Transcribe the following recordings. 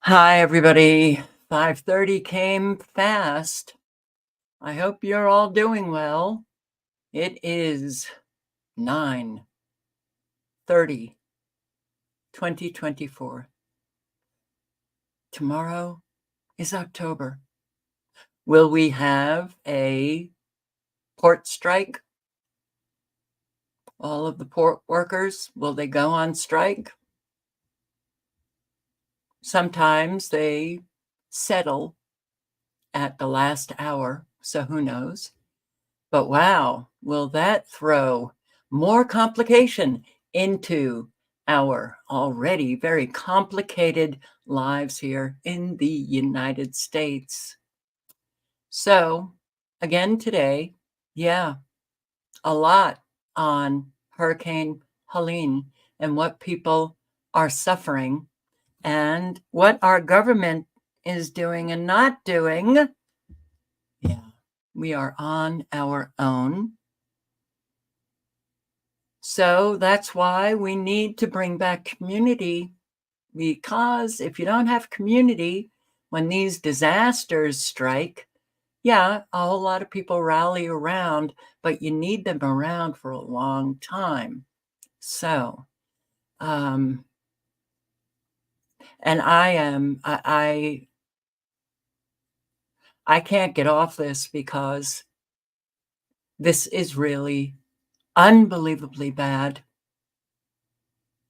Hi, everybody. 5:30 came fast. I hope you're all doing well. It is 9/30, 2024. Tomorrow is October. Will we have a port strike? All of the port workers, will they go on strike? Sometimes they settle at the last hour, so who knows? But wow, will that throw more complication into our already very complicated lives here in the United States? So, again today, yeah, a lot on Hurricane Helene and what people are suffering and what our government is doing and not doing. Yeah, we are on our own. So that's why we need to bring back community, because if you don't have community, when these disasters strike, yeah, a whole lot of people rally around, but you need them around for a long time. So, and I can't get off this because this is really unbelievably bad,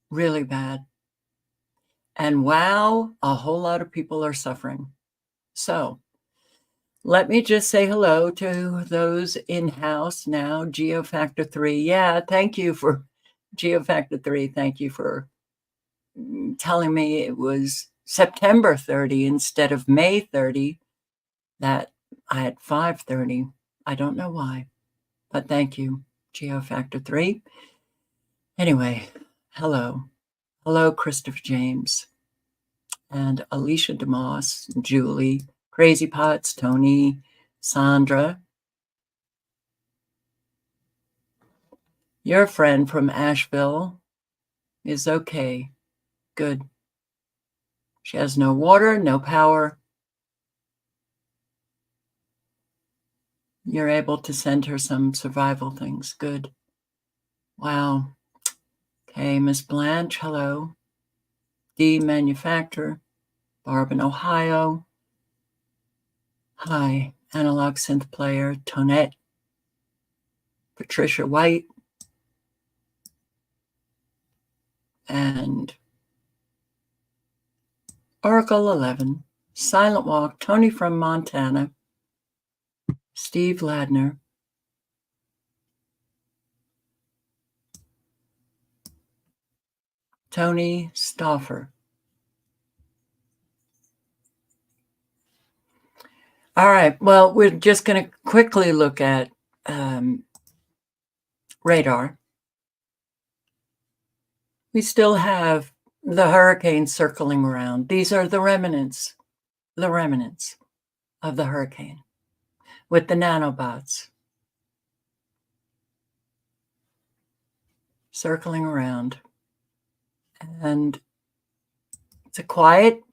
really bad. And wow, a whole lot of people are suffering. So let me just say hello to those in-house now. GeoFactor 3. Yeah, thank you for GeoFactor 3. Thank you for telling me it was September 30 instead of May 30 that I had 5:30. I don't know why, but thank you, GeoFactor 3. Anyway, hello. Hello, Christopher James and Alicia DeMoss, Julie, Crazy Pots, Tony, Sandra. Your friend from Asheville is okay. Good. She has no water, no power. You're able to send her some survival things. Good. Wow. Okay, Miss Blanche, hello. D Manufacturer, Barb in Ohio. Hi, Analog Synth Player, Tonette, Patricia White, and Oracle 11, Silent Walk, Tony from Montana, Steve Ladner, Tony Stauffer. All right, well, we're just going to quickly look at radar. We still have the hurricane circling around. These are the remnants of the hurricane with the nanobots circling around. And it's a quiet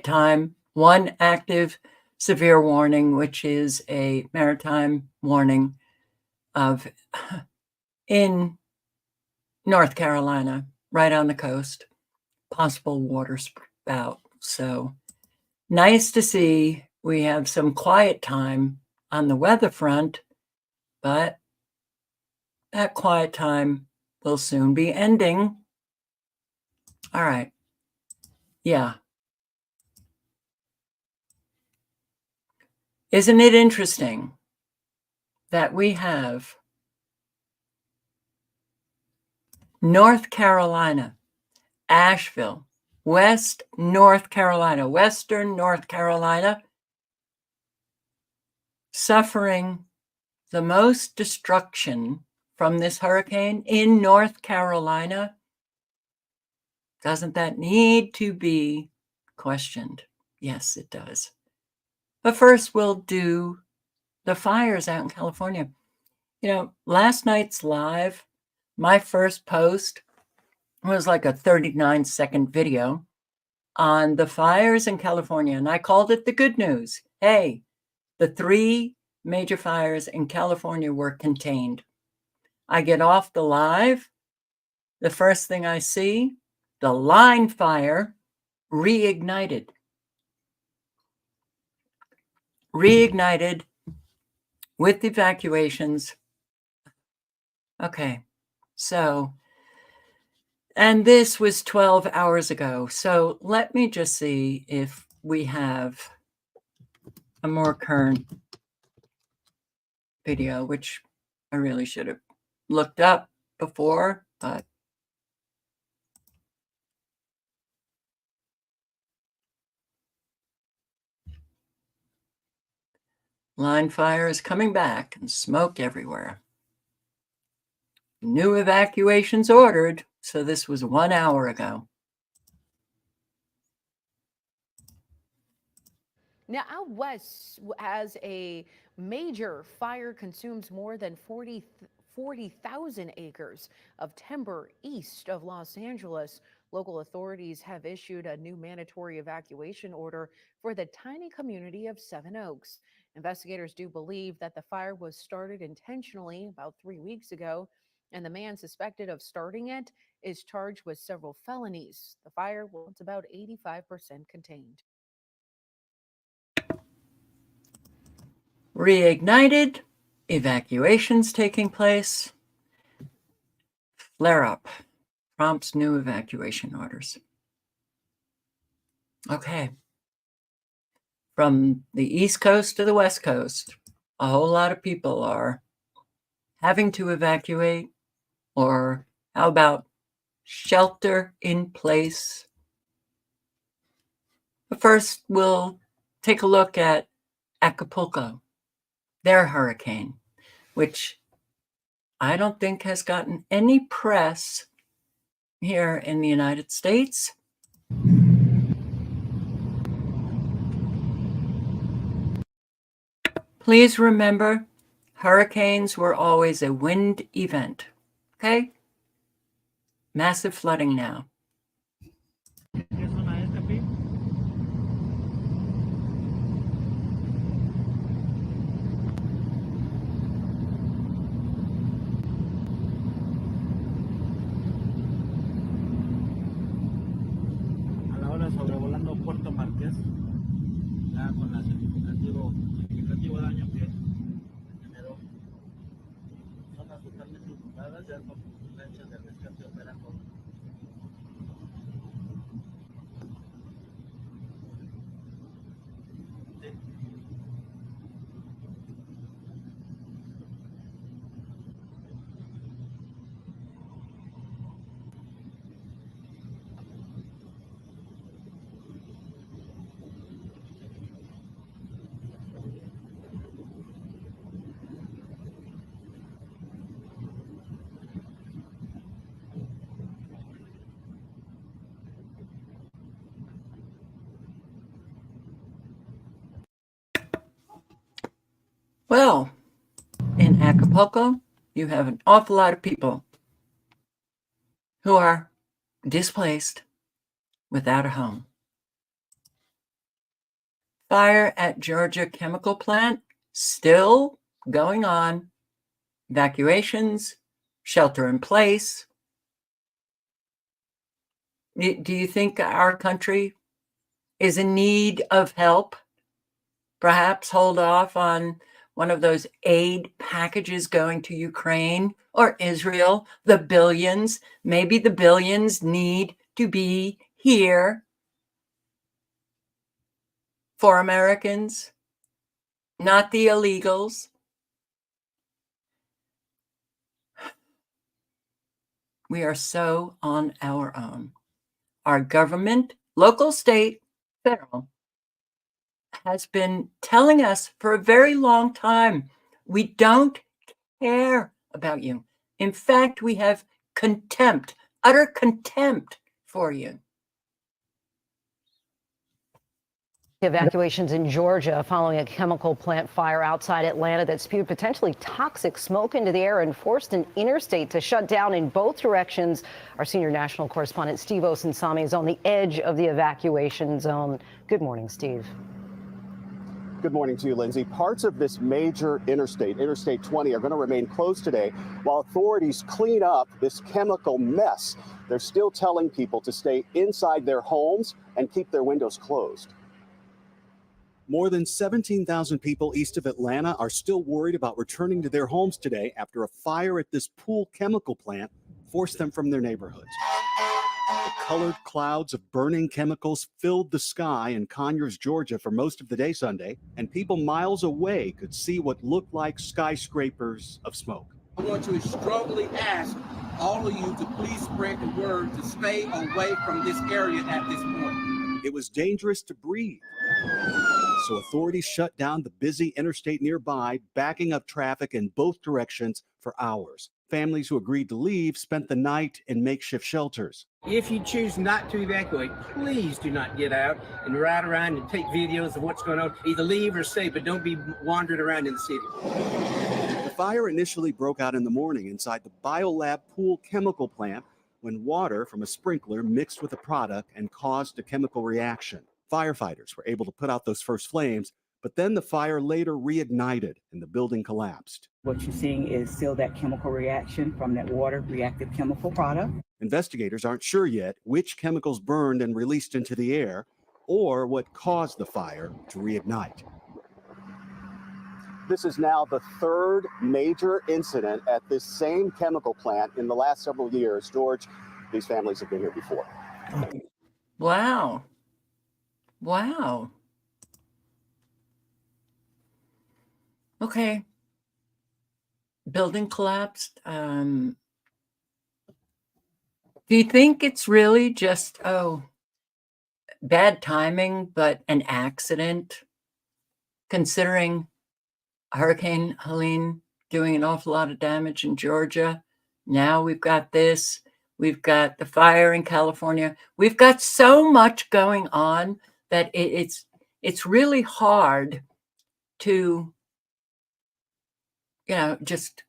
time. One active severe warning, which is a maritime warning of in North Carolina, right on the coast, possible water spout. So nice to see we have some quiet time on the weather front, but that quiet time will soon be ending. All right. Yeah. Isn't it interesting that we have North Carolina, Asheville, Western North Carolina, suffering the most destruction from this hurricane in North Carolina? Doesn't that need to be questioned? Yes, it does. But first, we'll do the fires out in California. You know, last night's live, my first post was like a 39-second video. on the fires in California, and I called it the good news. Hey, the 3 major fires in California were contained. I get off the live. The first thing I see, the line fire reignited. Reignited with evacuations. Okay, so, and this was 12 hours ago. So let me just see if we have a more current video, which I really should have looked up before, but line fire is coming back and smoke everywhere. New evacuations ordered. So this was 1 hour ago. Now, out west, as a major fire consumes more than 40,000 acres of timber east of Los Angeles, local authorities have issued a new mandatory evacuation order for the tiny community of Seven Oaks. Investigators do believe that the fire was started intentionally about 3 weeks ago, and the man suspected of starting it is charged with several felonies. The fire was about 85% contained. Reignited, evacuations taking place, flare up prompts new evacuation orders. Okay. From the East Coast to the West Coast, a whole lot of people are having to evacuate, or how about shelter in place? But first, we'll take a look at Acapulco, their hurricane, which I don't think has gotten any press here in the United States. Please remember, hurricanes were always a wind event, okay? Massive flooding now. A la hora sobrevolando Puerto Marqués, ya con el significativo daño que generó. Zonas totalmente inundadas, ya con lanchas de rescate operando. Sí. Well, in Acapulco, you have an awful lot of people who are displaced without a home. Fire at Georgia chemical plant still going on. Evacuations, shelter in place. Do you think our country is in need of help? Perhaps hold off on one of those aid packages going to Ukraine or Israel, the billions. Maybe the billions need to be here for Americans, not the illegals. We are so on our own. Our government, local, state, federal, has been telling us for a very long time, we don't care about you. In fact, we have contempt, utter contempt for you. Evacuations in Georgia following a chemical plant fire outside Atlanta that spewed potentially toxic smoke into the air and forced an interstate to shut down in both directions. Our senior national correspondent Steve Osunsami is on the edge of the evacuation zone. Good morning, Steve. Good morning to you, Lindsay. Parts of this major interstate, Interstate 20, are going to remain closed today while authorities clean up this chemical mess. They're still telling people to stay inside their homes and keep their windows closed. More than 17,000 people east of Atlanta are still worried about returning to their homes today after a fire at this pool chemical plant forced them from their neighborhoods. The colored clouds of burning chemicals filled the sky in Conyers, Georgia for most of the day Sunday, and people miles away could see what looked like skyscrapers of smoke. I want to strongly ask all of you to please spread the word to stay away from this area at this point. It was dangerous to breathe. So authorities shut down the busy interstate nearby, backing up traffic in both directions for hours. Families who agreed to leave spent the night in makeshift shelters. If you choose not to evacuate, please do not get out and ride around and take videos of what's going on. Either leave or stay, but don't be wandering around in the city. The fire initially broke out in the morning inside the Biolab pool chemical plant when water from a sprinkler mixed with the product and caused a chemical reaction. Firefighters were able to put out those first flames, but then the fire later reignited and the building collapsed. What you're seeing is still that chemical reaction from that water reactive chemical product. Investigators aren't sure yet which chemicals burned and released into the air or what caused the fire to reignite. This is now the third major incident at this same chemical plant in the last several years. George, these families have been here before. Wow. Wow. Okay. Building collapsed. Do you think it's really just, bad timing, but an accident? Considering Hurricane Helene doing an awful lot of damage in Georgia. Now we've got this. We've got the fire in California. We've got so much going on that it's really hard to, just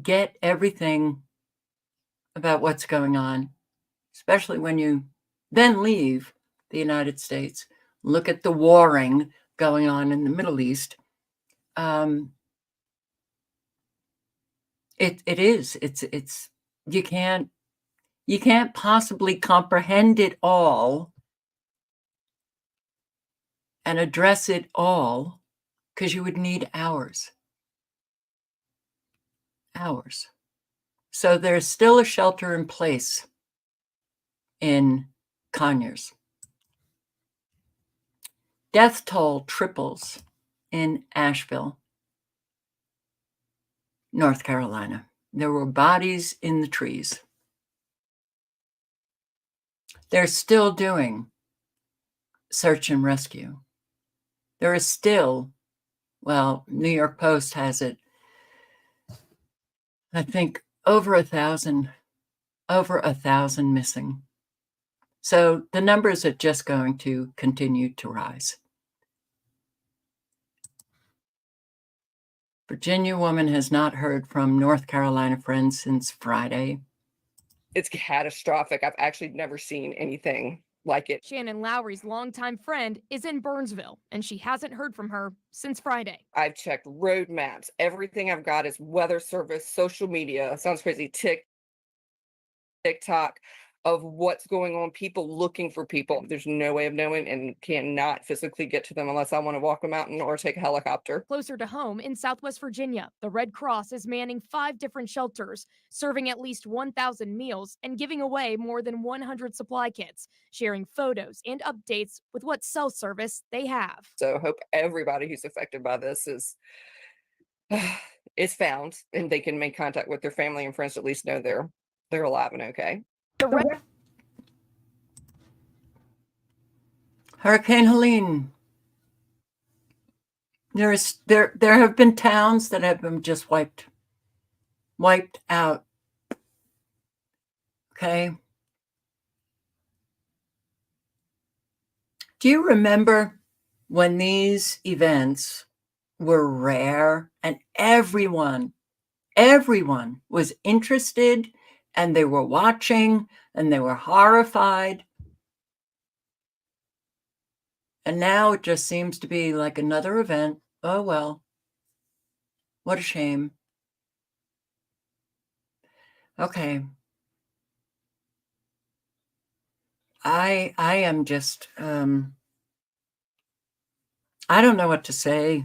get everything about what's going on, especially when you then leave the United States, look at the warring going on in the Middle East. It's you can't possibly comprehend it all and address it all because you would need hours. So there's still a shelter in place in Conyers. Death toll triples in Asheville, North Carolina. There were bodies in the trees. They're still doing search and rescue. There is still, New York Post has it, I think over 1,000 missing. So the numbers are just going to continue to rise. Virginia woman has not heard from North Carolina friends since Friday. It's catastrophic. I've actually never seen anything like it. Shannon Lowry's longtime friend is in Burnsville, and she hasn't heard from her since Friday. I've checked road maps. Everything I've got is weather service, social media. Sounds crazy. TikTok of what's going on, people looking for people. There's no way of knowing and cannot physically get to them unless I want to walk a mountain or take a helicopter. Closer to home in Southwest Virginia, the Red Cross is manning 5 different shelters, serving at least 1,000 meals and giving away more than 100 supply kits, sharing photos and updates with what cell service they have. So I hope everybody who's affected by this is found and they can make contact with their family and friends to at least know they're alive and okay. Hurricane Helene. There have been towns that have been just wiped out. Okay. Do you remember when these events were rare and everyone was interested and they were watching and they were horrified? And now it just seems to be like another event. Oh, well, what a shame. Okay. I am just, I don't know what to say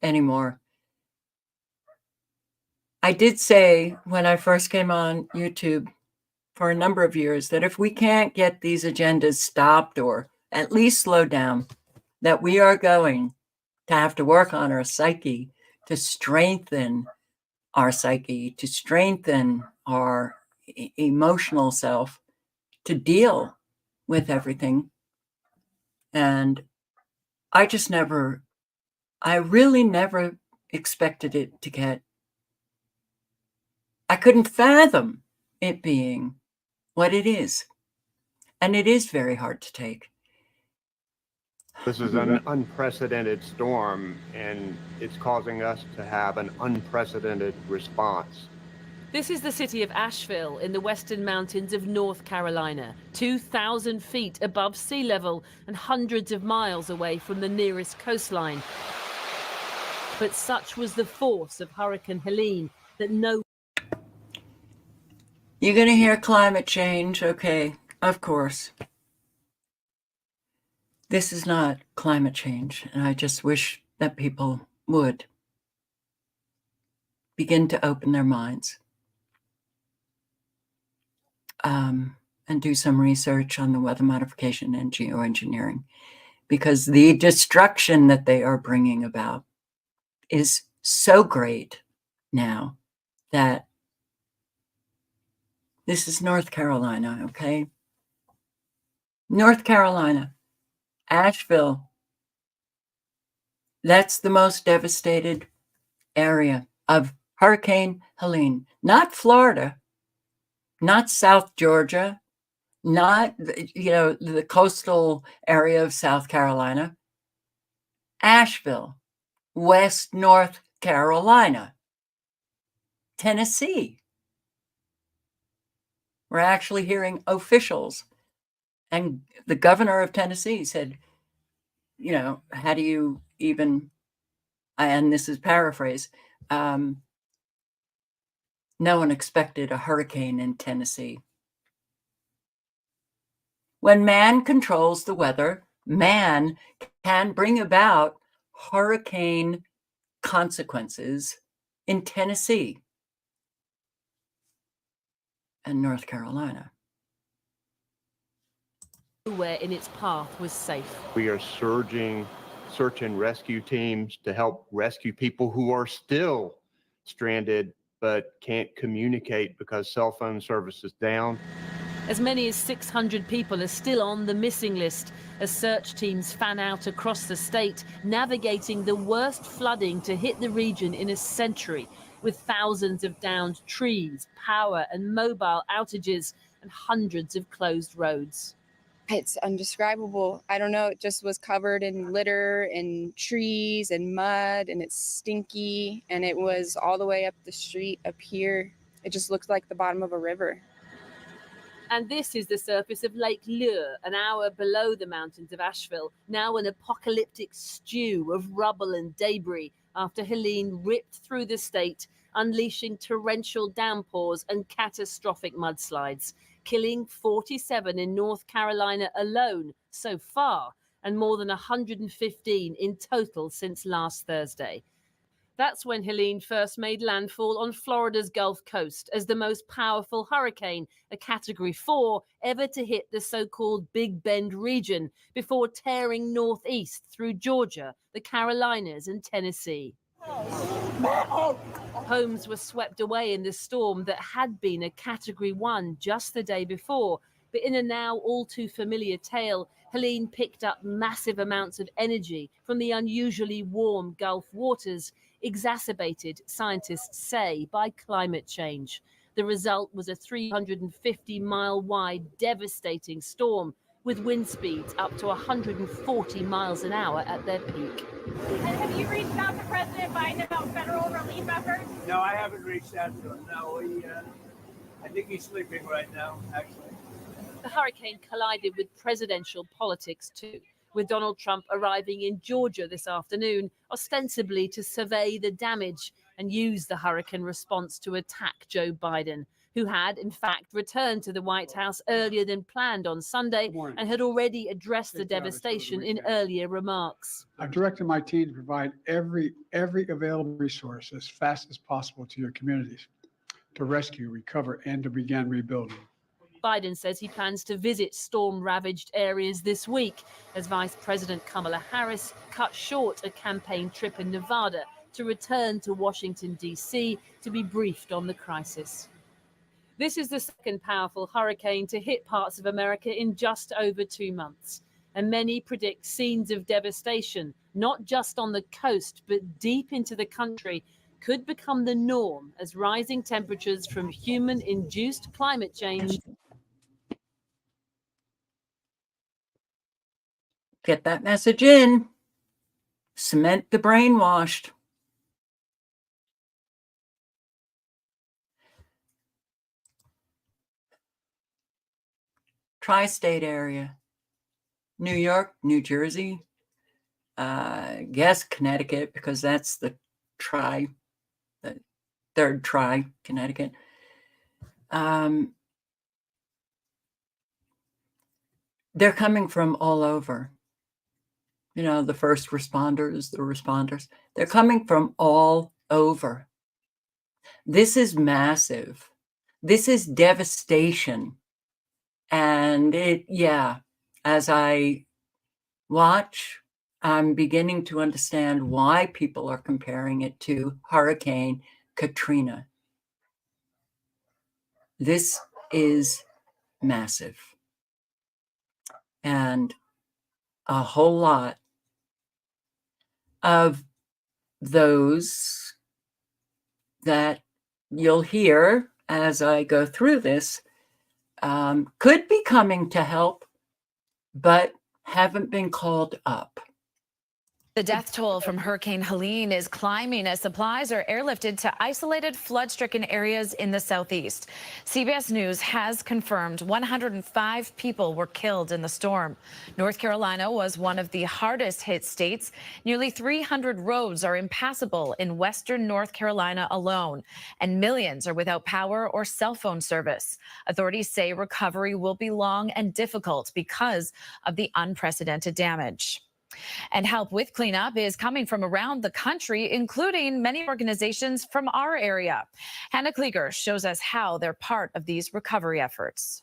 anymore. I did say when I first came on YouTube for a number of years that if we can't get these agendas stopped or at least slowed down, that we are going to have to work on our psyche to strengthen our psyche, to strengthen our emotional self to deal with everything. And I really never expected it to get, I couldn't fathom it being what it is. And it is very hard to take. This is an unprecedented storm, and it's causing us to have an unprecedented response. This is the city of Asheville in the western mountains of North Carolina, 2,000 feet above sea level and hundreds of miles away from the nearest coastline. But such was the force of Hurricane Helene that no... You're going to hear climate change. Okay, of course. This is not climate change, and I just wish that people would begin to open their minds and do some research on the weather modification and geoengineering, because the destruction that they are bringing about is so great now that this is North Carolina, okay? North Carolina, Asheville, that's the most devastated area of Hurricane Helene. Not Florida, not South Georgia, not, the coastal area of South Carolina. Asheville, West North Carolina, Tennessee. We're actually hearing officials, and the governor of Tennessee said, how do you even, and this is paraphrase, no one expected a hurricane in Tennessee. When man controls the weather, man can bring about hurricane consequences in Tennessee and North Carolina. Nowhere in its path was safe. We are surging search and rescue teams to help rescue people who are still stranded but can't communicate because cell phone service is down. As many as 600 people are still on the missing list as search teams fan out across the state, navigating the worst flooding to hit the region in a century, with thousands of downed trees, power and mobile outages, and hundreds of closed roads. It's undescribable. I don't know. It just was covered in litter and trees and mud, and it's stinky. And it was all the way up the street up here. It just looked like the bottom of a river. And this is the surface of Lake Lure, an hour below the mountains of Asheville, now an apocalyptic stew of rubble and debris after Helene ripped through the state, unleashing torrential downpours and catastrophic mudslides, killing 47 in North Carolina alone so far, and more than 115 in total since last Thursday. That's when Helene first made landfall on Florida's Gulf Coast as the most powerful hurricane, a Category 4, ever to hit the so-called Big Bend region, before tearing northeast through Georgia, the Carolinas, and Tennessee. Homes were swept away in the storm that had been a Category 1 just the day before. But in a now all too familiar tale, Helene picked up massive amounts of energy from the unusually warm Gulf waters, exacerbated, scientists say, by climate change. The result was a 350-mile wide devastating storm with wind speeds up to 140 miles an hour at their peak. And have you reached out to President Biden about federal relief efforts? No, I haven't reached out to him. No, I think he's sleeping right now, actually. The hurricane collided with presidential politics too, with Donald Trump arriving in Georgia this afternoon, ostensibly to survey the damage and use the hurricane response to attack Joe Biden, who had, in fact, returned to the White House earlier than planned on Sunday and had already addressed the devastation in earlier remarks. I've directed my team to provide every available resource as fast as possible to your communities to rescue, recover, and to begin rebuilding. Biden says he plans to visit storm-ravaged areas this week as Vice President Kamala Harris cut short a campaign trip in Nevada to return to Washington, D.C. to be briefed on the crisis. This is the second powerful hurricane to hit parts of America in just over 2 months, and many predict scenes of devastation, not just on the coast, but deep into the country, could become the norm as rising temperatures from human-induced climate change. Get that message in. Cement the brainwashed. Tri-state area. New York, New Jersey, guess Connecticut, because that's the third tri, Connecticut. They're coming from all over. You know, the first responders, the responders, they're coming from all over. This is massive. This is devastation. And as I watch, I'm beginning to understand why people are comparing it to Hurricane Katrina. This is massive. And a whole lot of those that you'll hear as I go through this could be coming to help, but haven't been called up. The death toll from Hurricane Helene is climbing as supplies are airlifted to isolated flood-stricken areas in the southeast. CBS News has confirmed 105 people were killed in the storm. North Carolina was one of the hardest hit states. Nearly 300 roads are impassable in western North Carolina alone, and millions are without power or cell phone service. Authorities say recovery will be long and difficult because of the unprecedented damage. And help with cleanup is coming from around the country, including many organizations from our area. Hannah Klieger shows us how they're part of these recovery efforts.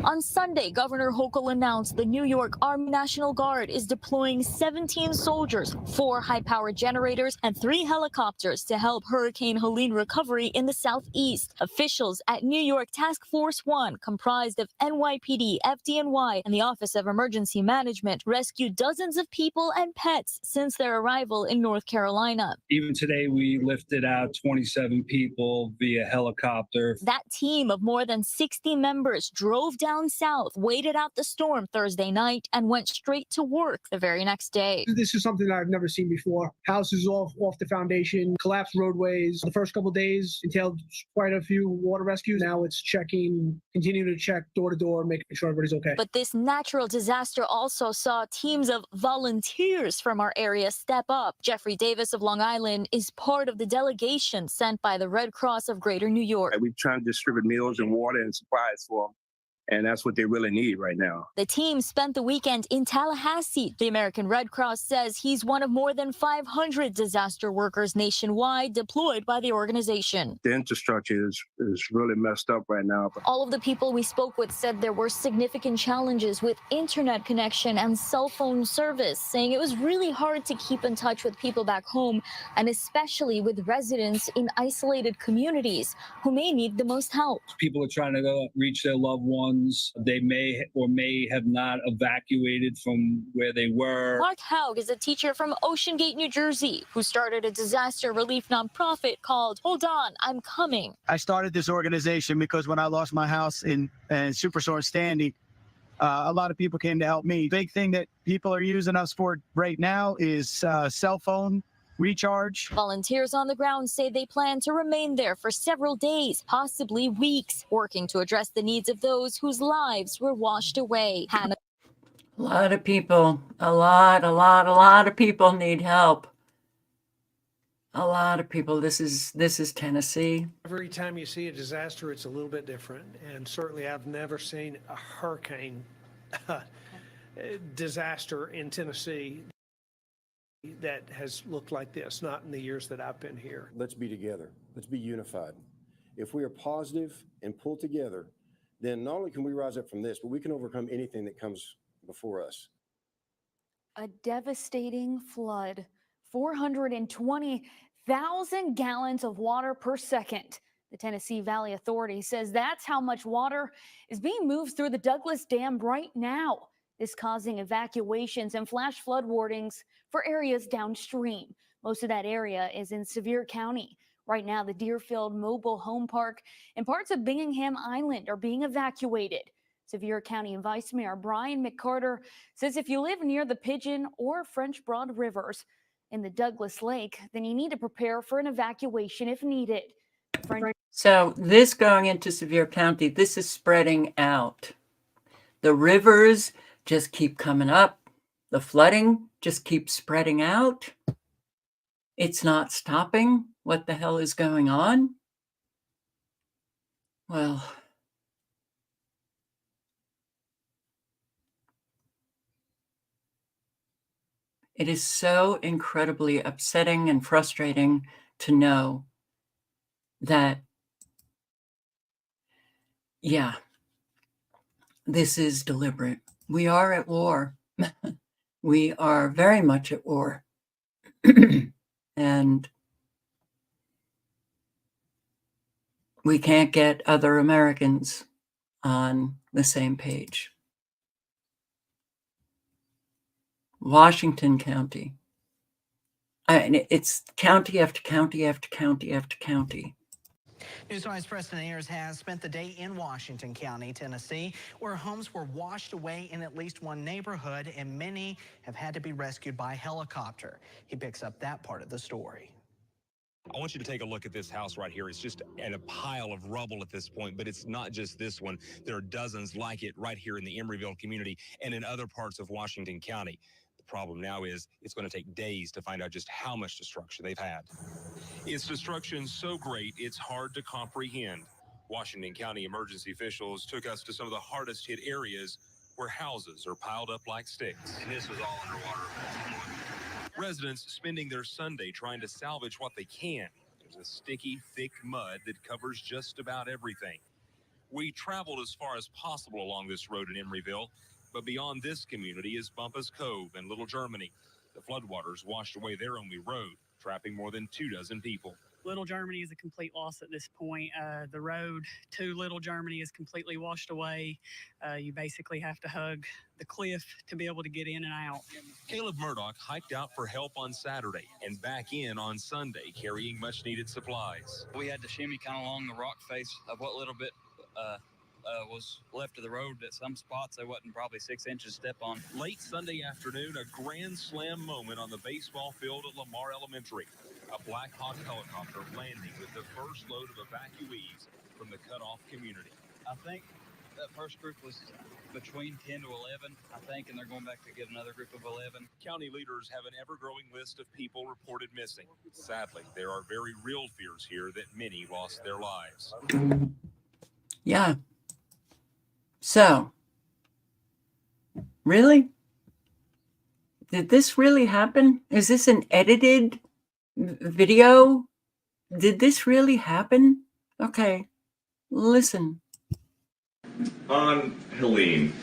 On Sunday, Governor Hochul announced the New York Army National Guard is deploying 17 soldiers, 4 high-powered generators, and 3 helicopters to help Hurricane Helene recovery in the southeast. Officials at New York Task Force 1, comprised of NYPD, FDNY, and the Office of Emergency Management, rescued dozens of people and pets since their arrival in North Carolina. Even today, we lifted out 27 people via helicopter. That team of more than 60 members drove down south, waited out the storm Thursday night, and went straight to work the very next day. This is something that I've never seen before. Houses off the foundation, collapsed roadways. The first couple of days entailed quite a few water rescues. Now it's continuing to check door to door, making sure everybody's okay. But this natural disaster also saw teams of volunteers from our area step up. Jeffrey Davis of Long Island is part of the delegation sent by the Red Cross of Greater New York. We're trying to distribute meals and water and supplies for them. And that's what they really need right now. The team spent the weekend in Tallahassee. The American Red Cross says he's one of more than 500 disaster workers nationwide deployed by the organization. The infrastructure is really messed up right now. All of the people we spoke with said there were significant challenges with internet connection and cell phone service, saying it was really hard to keep in touch with people back home, and especially with residents in isolated communities who may need the most help. People are trying to go reach their loved ones. They may or may have not evacuated from where they were. Mark Haug is a teacher from Ocean Gate, New Jersey, who started a disaster relief nonprofit called Hold On, I'm Coming. I started this organization because when I lost my house in Superstorm Sandy, A lot of people came to help me. Big thing that people are using us for right now is cell phone recharge. Volunteers on the ground say they plan to remain there for several days, possibly weeks, working to address the needs of those whose lives were washed away. Hannah. A lot of people, a lot of people need help. A lot of people. This is Tennessee. Every time you see a disaster, it's a little bit different. And certainly I've never seen a hurricane disaster in Tennessee that has looked like this, not in the years that I've been here. Let's be together. Let's be unified. If we are positive and pull together, then not only can we rise up from this, but we can overcome anything that comes before us. A devastating flood, 420,000 gallons of water per second. The Tennessee Valley Authority says that's how much water is being moved through the Douglas Dam right now. This causing evacuations and flash flood warnings for areas downstream. Most of that area is in Sevier County. Right now, the Deerfield Mobile Home Park and parts of Bingham Island are being evacuated. Sevier County Vice Mayor Brian McCarter says if you live near the Pigeon or French Broad Rivers in the Douglas Lake, then you need to prepare for an evacuation if needed. So this going into Sevier County, this is spreading out. The rivers just keep coming up. The flooding just keeps spreading out. It's not stopping. What the hell is going on? Well, it is so incredibly upsetting and frustrating to know that, yeah, this is deliberate. We are at war. We are very much at war. And we can't get other Americans on the same page. Washington County. It's county after county after county after county. News 5's Preston Ayers has spent the day in Washington County, Tennessee, where homes were washed away in at least one neighborhood, and many have had to be rescued by helicopter. He picks up that part of the story. I want you to take a look at this house right here. It's just in a pile of rubble at this point, but it's not just this one. There are dozens like it right here in the Emeryville community and in other parts of Washington County. The problem now is it's going to take days to find out just how much destruction they've had. It's destruction so great, it's hard to comprehend. Washington County emergency officials took us to some of the hardest hit areas where houses are piled up like sticks. And this was all underwater. Residents spending their Sunday trying to salvage what they can. There's a sticky, thick mud that covers just about everything. We traveled as far as possible along this road in Emeryville, but beyond this community is Bumpus Cove in Little Germany. The floodwaters washed away their only road, trapping more than 24 people. Little Germany is a complete loss at this point. The road to Little Germany is completely washed away. You basically have to hug the cliff to be able to get in and out. Caleb Murdoch hiked out for help on Saturday and back in on Sunday carrying much needed supplies. We had to shimmy kind of along the rock face of what little bit was left of the road. At some spots there wasn't probably 6 inches to step on. Late Sunday afternoon, a grand slam moment on the baseball field at Lamar Elementary. A Black Hawk helicopter landing with the first load of evacuees from the cut-off community. I think that first group was between 10 to 11, I think, and they're going back to get another group of 11. County leaders have an ever-growing list of people reported missing. Sadly, there are very real fears here that many lost their lives. Yeah. So, really? Did this really happen? Is this an edited video? Did this really happen? Okay, listen. On Helene,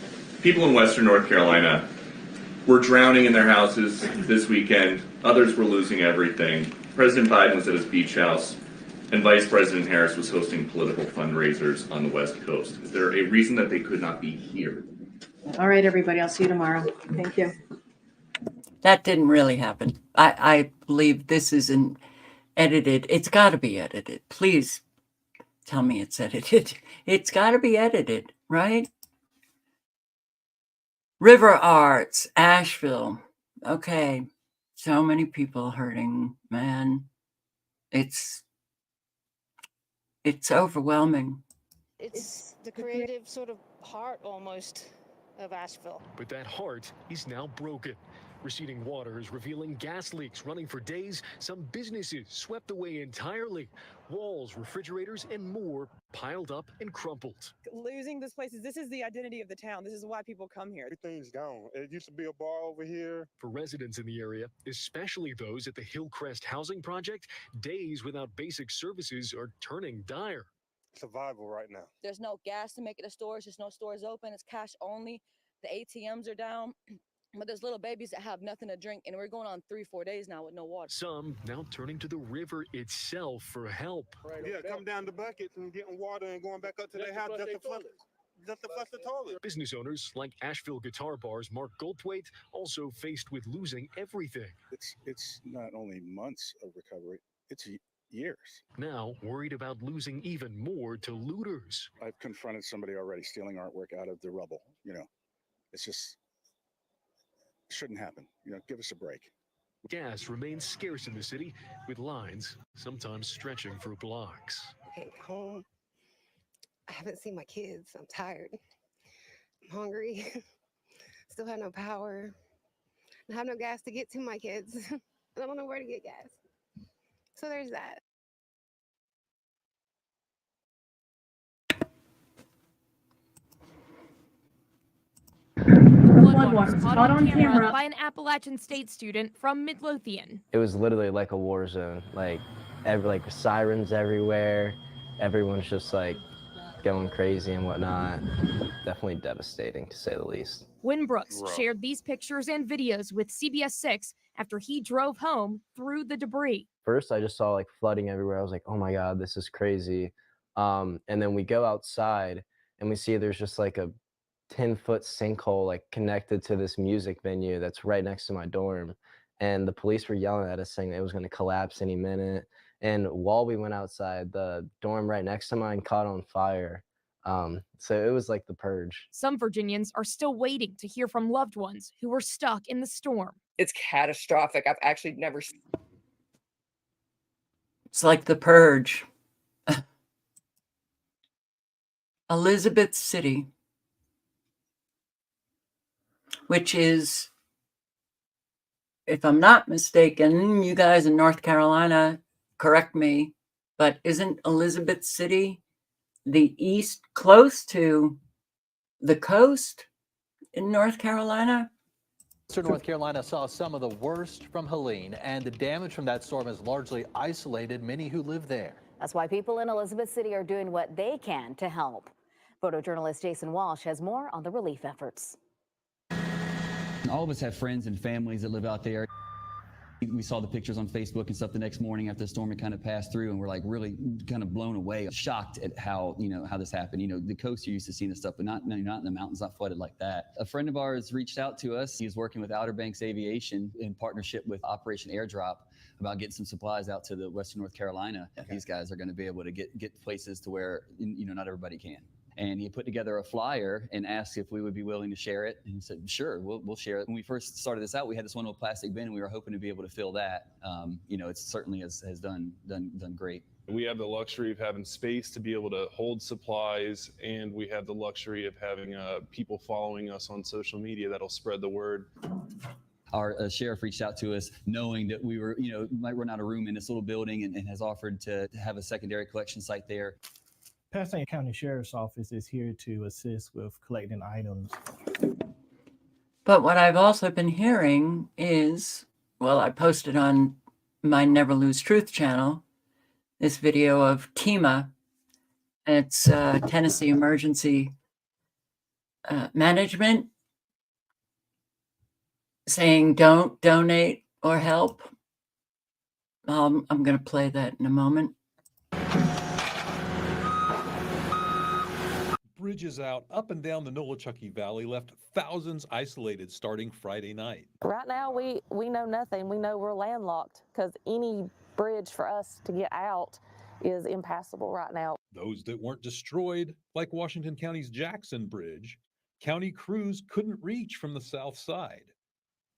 people in Western North Carolina were drowning in their houses this weekend. Others were losing everything. President Biden was at his beach house, and Vice President Harris was hosting political fundraisers on the West Coast. Is there a reason that they could not be here? All right, everybody. I'll see you tomorrow. Thank you. That didn't really happen. I believe this isn't edited. It's got to be edited. Please tell me it's edited. It's got to be edited, right? River Arts, Asheville. Okay, so many people hurting, man. It's overwhelming. It's the creative sort of heart almost of Asheville. But that heart is now broken. Receding water is revealing gas leaks running for days. Some businesses swept away entirely. Walls, refrigerators, and more piled up and crumpled. Losing this place this is the identity of the town. This is why people come here. Everything's gone. It used to be a bar over here. For residents in the area, especially those at the Hillcrest Housing Project, days without basic services are turning dire. Survival right now. There's no gas to make it to stores. There's no stores open. It's cash only. The ATMs are down. But there's little babies that have nothing to drink, and we're going on 3-4 days now with no water. Some now turning to the river itself for help. Yeah, come down the buckets and getting water and going back up to their house just to flush the toilet. Business owners like Asheville Guitar Bar's Mark Goldthwait also faced with losing everything. It's not only months of recovery, it's years. Now worried about losing even more to looters. I've confronted somebody already stealing artwork out of the rubble. It's just shouldn't happen. Give us a break. Gas remains scarce in the city, with lines sometimes stretching for blocks. I came home. I haven't seen my kids. I'm tired. I'm hungry. Still have no power. I have no gas to get to my kids. I don't know where to get gas. So there's that. Floodwaters caught on camera by an Appalachian State student from Midlothian. It was literally like a war zone, like sirens everywhere. Everyone's just like going crazy and whatnot. Definitely devastating to say the least. Wynn Brooks shared these pictures and videos with CBS 6 after he drove home through the debris. First, I just saw like flooding everywhere. I was like, oh my God, this is crazy. And then we go outside and we see there's just like a 10-foot sinkhole like connected to this music venue that's right next to my dorm. And the police were yelling at us saying it was going to collapse any minute. And while we went outside, the dorm right next to mine caught on fire. So it was like the purge. Some Virginians are still waiting to hear from loved ones who were stuck in the storm. It's catastrophic. I've actually never seen. It's like the purge. Elizabeth City, which is, if I'm not mistaken, you guys in North Carolina, correct me, but isn't Elizabeth City the east, close to the coast in North Carolina? Western North Carolina saw some of the worst from Helene, and the damage from that storm has largely isolated many who live there. That's why people in Elizabeth City are doing what they can to help. Photojournalist Jason Walsh has more on the relief efforts. All of us have friends and families that live out there. We saw the pictures on Facebook and stuff the next morning after the storm had kind of passed through, and we're like really kind of blown away, shocked at how this happened. The coast, you're used to seeing this stuff, but not in the mountains, not flooded like that. A friend of ours reached out to us. He's working with Outer Banks Aviation in partnership with Operation Airdrop about getting some supplies out to the Western North Carolina. Okay. These guys are going to be able to get places to where not everybody can. And he put together a flyer and asked if we would be willing to share it. And he said, sure, we'll share it. When we first started this out, we had this one little plastic bin, and we were hoping to be able to fill that. It certainly has done great. We have the luxury of having space to be able to hold supplies, and we have the luxury of having people following us on social media that'll spread the word. Our sheriff reached out to us knowing that we were, might run out of room in this little building, and has offered to have a secondary collection site there. Pasadena County Sheriff's Office is here to assist with collecting items. But what I've also been hearing is, well, I posted on my Never Lose Truth channel this video of TEMA. It's Tennessee Emergency Management saying don't donate or help. I'm going to play that in a moment. Bridges out up and down the Nolichucky Valley left thousands isolated starting Friday night. Right now, we know nothing. We know we're landlocked because any bridge for us to get out is impassable right now. Those that weren't destroyed, like Washington County's Jackson Bridge, County crews couldn't reach from the south side,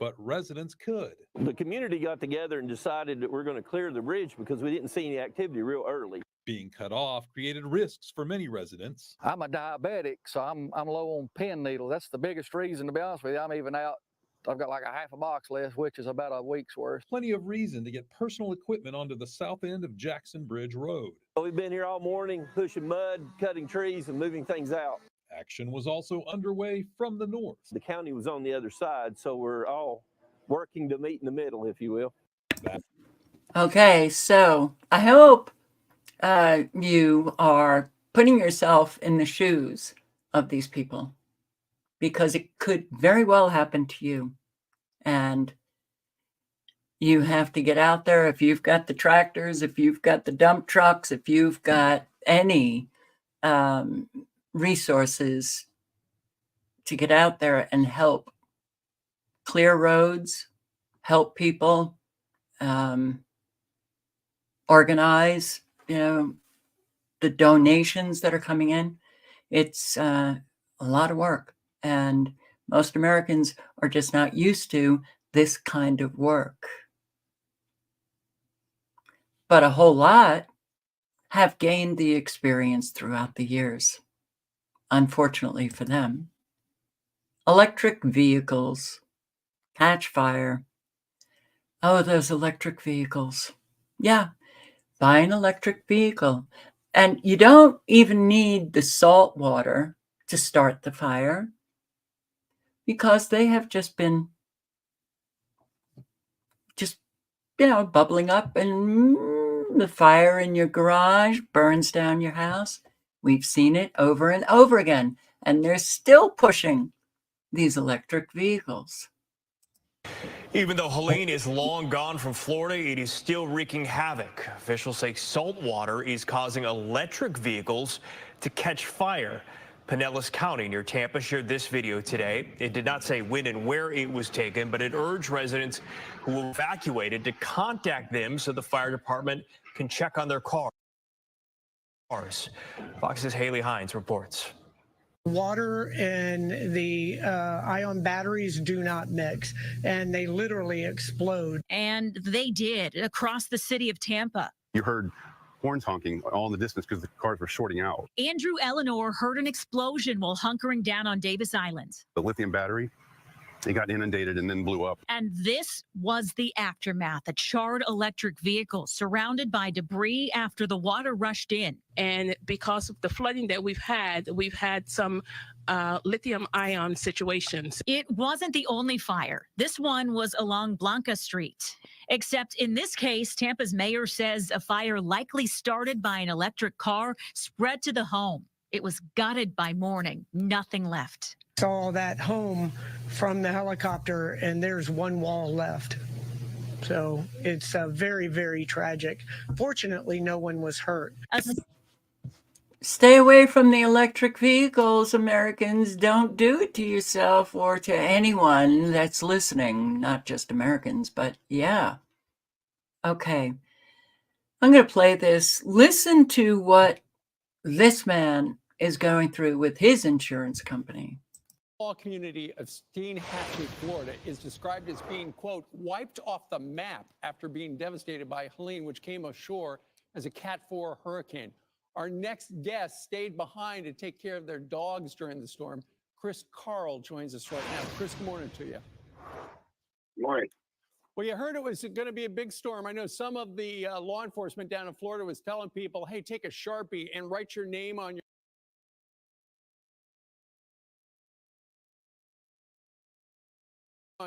but residents could. The community got together and decided that we're going to clear the bridge because we didn't see any activity real early. Being cut off created risks for many residents. I'm a diabetic, so I'm low on pen needles. That's the biggest reason, to be honest with you. I'm even out. I've got like a half a box left, which is about a week's worth. Plenty of reason to get personal equipment onto the south end of Jackson Bridge Road. We've been here all morning, pushing mud, cutting trees, and moving things out. Action was also underway from the north. The county was on the other side, so we're all working to meet in the middle, if you will. Okay, so I hope you are putting yourself in the shoes of these people, because it could very well happen to you. And you have to get out there. If you've got the tractors, if you've got the dump trucks, if you've got any resources to get out there and help clear roads, help people, organize, the donations that are coming in. It's a lot of work, and most Americans are just not used to this kind of work. But a whole lot have gained the experience throughout the years, unfortunately for them. Electric vehicles catch fire. Oh, those electric vehicles. Yeah, buy an electric vehicle. And you don't even need the salt water to start the fire, because they have just been bubbling up, and the fire in your garage burns down your house. We've seen it over and over again, and they're still pushing these electric vehicles. Even though Helene is long gone from Florida, it is still wreaking havoc. Officials say salt water is causing electric vehicles to catch fire. Pinellas County near Tampa shared this video today. It did not say when and where it was taken, but it urged residents who were evacuated to contact them so the fire department can check on their cars. Fox's Haley Hines reports. Water and the ion batteries do not mix, and they literally explode. And they did across the city of Tampa. You heard horns honking all in the distance because the cars were shorting out. Andrew Eleanor heard an explosion while hunkering down on Davis Island. The lithium battery, it got inundated and then blew up. And this was the aftermath, a charred electric vehicle surrounded by debris after the water rushed in. And because of the flooding that we've had some lithium ion situations. It wasn't the only fire. This one was along Blanca Street. Except in this case, Tampa's mayor says a fire likely started by an electric car spread to the home. It was gutted by morning, nothing left. Saw that home from the helicopter, and there's one wall left. So it's very, very tragic. Fortunately, no one was hurt. Stay away from the electric vehicles, Americans. Don't do it to yourself or to anyone that's listening. Not just Americans, but yeah. Okay. I'm going to play this. Listen to what this man is going through with his insurance company. The small community of Steinhatchee, Florida is described as being, quote, wiped off the map after being devastated by Helene, which came ashore as a Cat 4 hurricane. Our next guest stayed behind to take care of their dogs during the storm. Chris Carl joins us right now. Chris, good morning to you. Good morning. Well, you heard it was going to be a big storm. I know some of the law enforcement down in Florida was telling people, hey, take a Sharpie and write your name on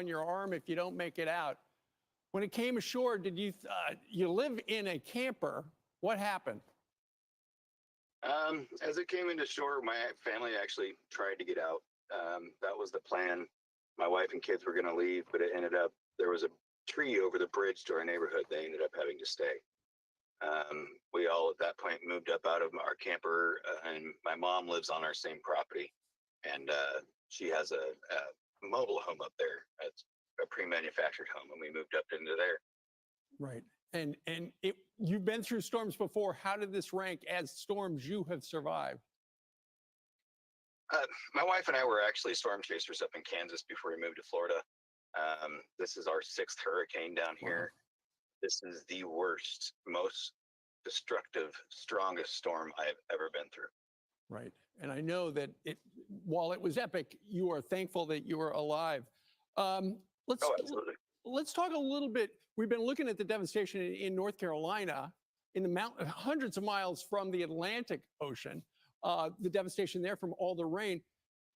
your arm if you don't make it out. When it came ashore, did you live in a camper? What happened? As it came into shore, my family actually tried to get out. That was the plan. My wife and kids were going to leave, but it ended up, there was a tree over the bridge to our neighborhood. They ended up having to stay. We all at that point moved up out of our camper, and my mom lives on our same property, and she has a mobile home up there. It's a pre-manufactured home, and we moved up into there. Right. And you've been through storms before. How did this rank as storms you have survived? My wife and I were actually storm chasers up in Kansas before we moved to Florida. This is our 6th hurricane down here. This is the worst, most destructive, strongest storm I've ever been through. Right. And I know that while it was epic, you are thankful that you were alive. Absolutely. Let's talk a little bit. We've been looking at the devastation in North Carolina, in the mountain, hundreds of miles from the Atlantic Ocean, the devastation there from all the rain.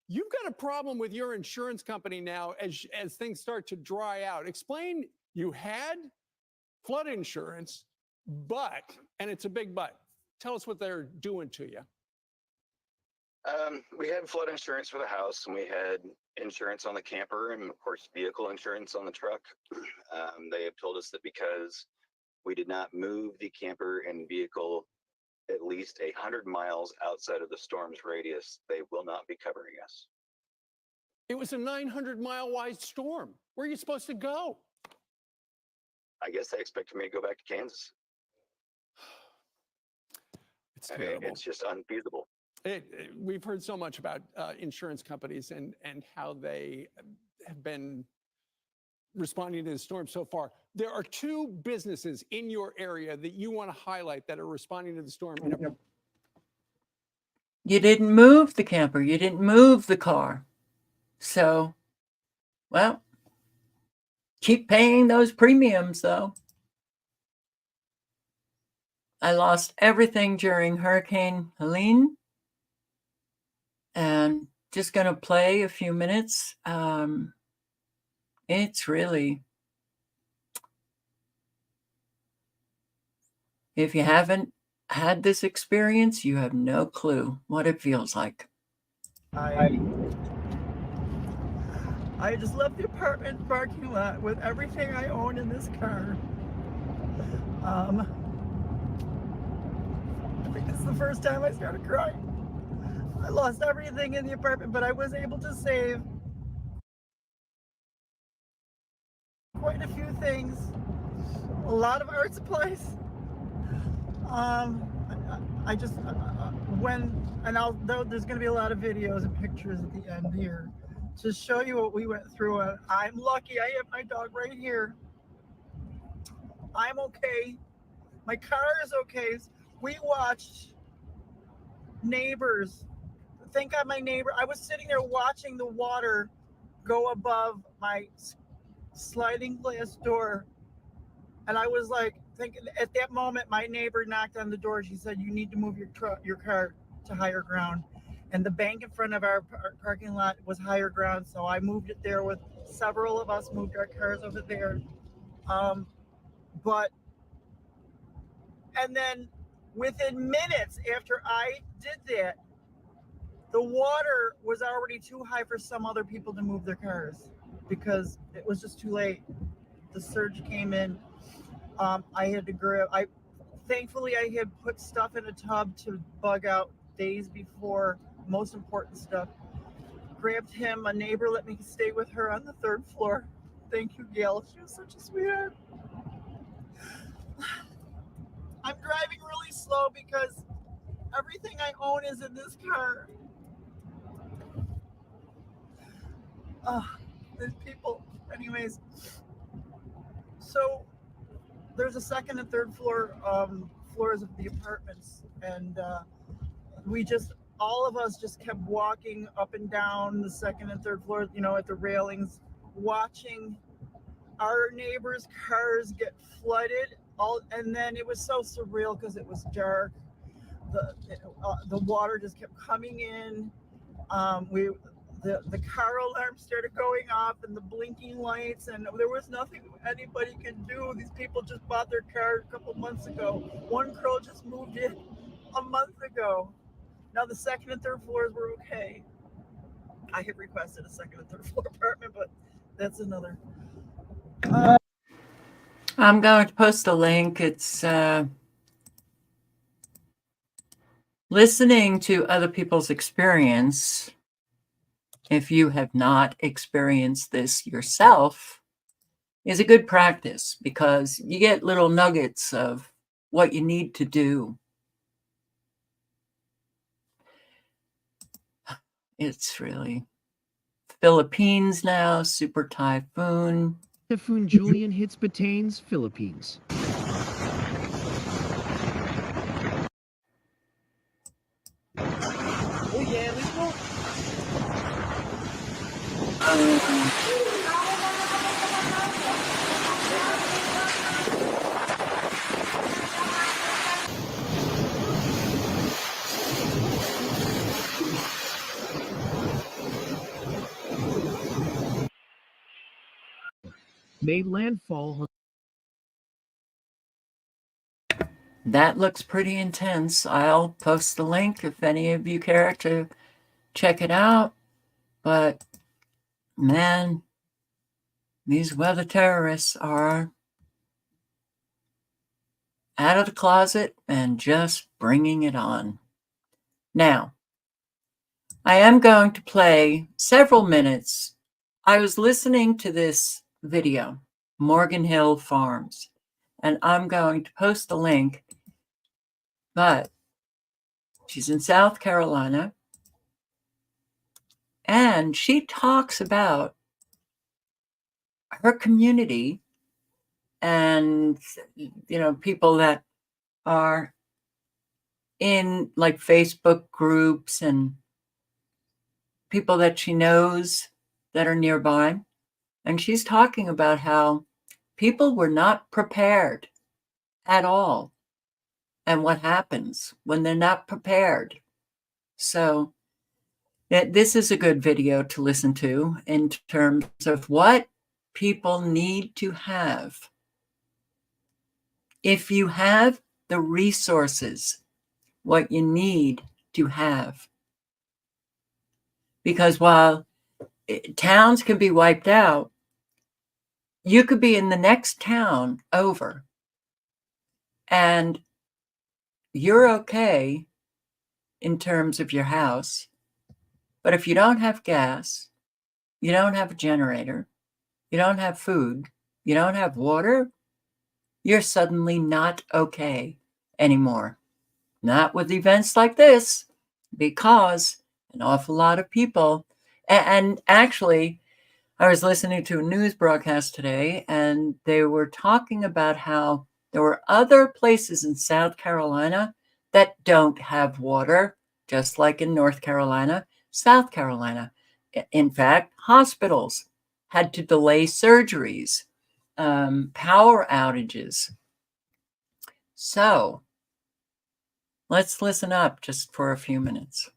You've got a problem with your insurance company now as things start to dry out. Explain, you had flood insurance, and it's a big but. Tell us what they're doing to you. We had flood insurance for the house, and we had insurance on the camper, and of course, vehicle insurance on the truck. They have told us that because we did not move the camper and vehicle at least 100 miles outside of the storm's radius, they will not be covering us. It was a 900-mile wide storm. Where are you supposed to go? I guess they expected me to go back to Kansas. It's terrible. It's just unfeasible. We've heard so much about insurance companies and how they have been responding to the storm so far. There are 2 businesses in your area that you want to highlight that are responding to the storm. You didn't move the camper. You didn't move the car. So, well, keep paying those premiums, though. I lost everything during Hurricane Helene. And just going to play a few minutes. It's really, if you haven't had this experience, you have no clue what it feels like. I just left the apartment parking lot with everything I own in this car. I think this is the first time I started crying. I lost everything in the apartment, but I was able to save quite a few things. A lot of art supplies. There's going to be a lot of videos and pictures at the end here to show you what we went through. I'm lucky. I have my dog right here. I'm okay. My car is okay. We watched neighbors. Think of my neighbor. I was sitting there watching the water go above my sliding glass door. And I was like thinking, at that moment, my neighbor knocked on the door. She said, "You need to move your car to higher ground." And the bank in front of our parking lot was higher ground. So I moved it there with several of us, moved our cars over there. And then within minutes after I did that, the water was already too high for some other people to move their cars because it was just too late. The surge came in. I had to grab. Thankfully, I had put stuff in a tub to bug out days before. Most important stuff. Grabbed him. A neighbor let me stay with her on the 3rd floor. Thank you, Gail. She was such a sweetheart. I'm driving really slow because everything I own is in this car. There's people. Anyways, so there's a 2nd and 3rd floors of the apartments, and all of us just kept walking up and down the 2nd and 3rd floor, at the railings, watching our neighbors' cars get flooded. And then it was so surreal because it was dark. The water just kept coming in. The car alarm started going off and the blinking lights, and there was nothing anybody could do. These people just bought their car a couple months ago. One girl just moved in a month ago. Now the 2nd and 3rd floors were okay. I had requested a 2nd and 3rd floor apartment, but that's another. I'm going to post a link. It's listening to other people's experience. If you have not experienced this yourself, is a good practice because you get little nuggets of what you need to do. It's really Philippines now, super typhoon. Typhoon Julian hits Batanes, Philippines. Oh yeah, let's go. Made landfall. That looks pretty intense. I'll post the link if any of you care to check it out. But man, these weather terrorists are out of the closet and just bringing it on. Now, I am going to play several minutes. I was listening to this video, Morgan Hill Farms, and I'm going to post the link, but she's in South Carolina, and she talks about her community and, people that are in like Facebook groups and people that she knows that are nearby. And she's talking about how people were not prepared at all and what happens when they're not prepared. So this is a good video to listen to in terms of what people need to have. If you have the resources, what you need to have. Because while towns can be wiped out, you could be in the next town over and you're okay in terms of your house. But if you don't have gas, you don't have a generator, you don't have food, you don't have water, you're suddenly not okay anymore. Not with events like this, because an awful lot of people, and actually, I was listening to a news broadcast today, and they were talking about how there were other places in South Carolina that don't have water, just like in North Carolina, South Carolina. In fact, hospitals had to delay surgeries, power outages. So let's listen up just for a few minutes.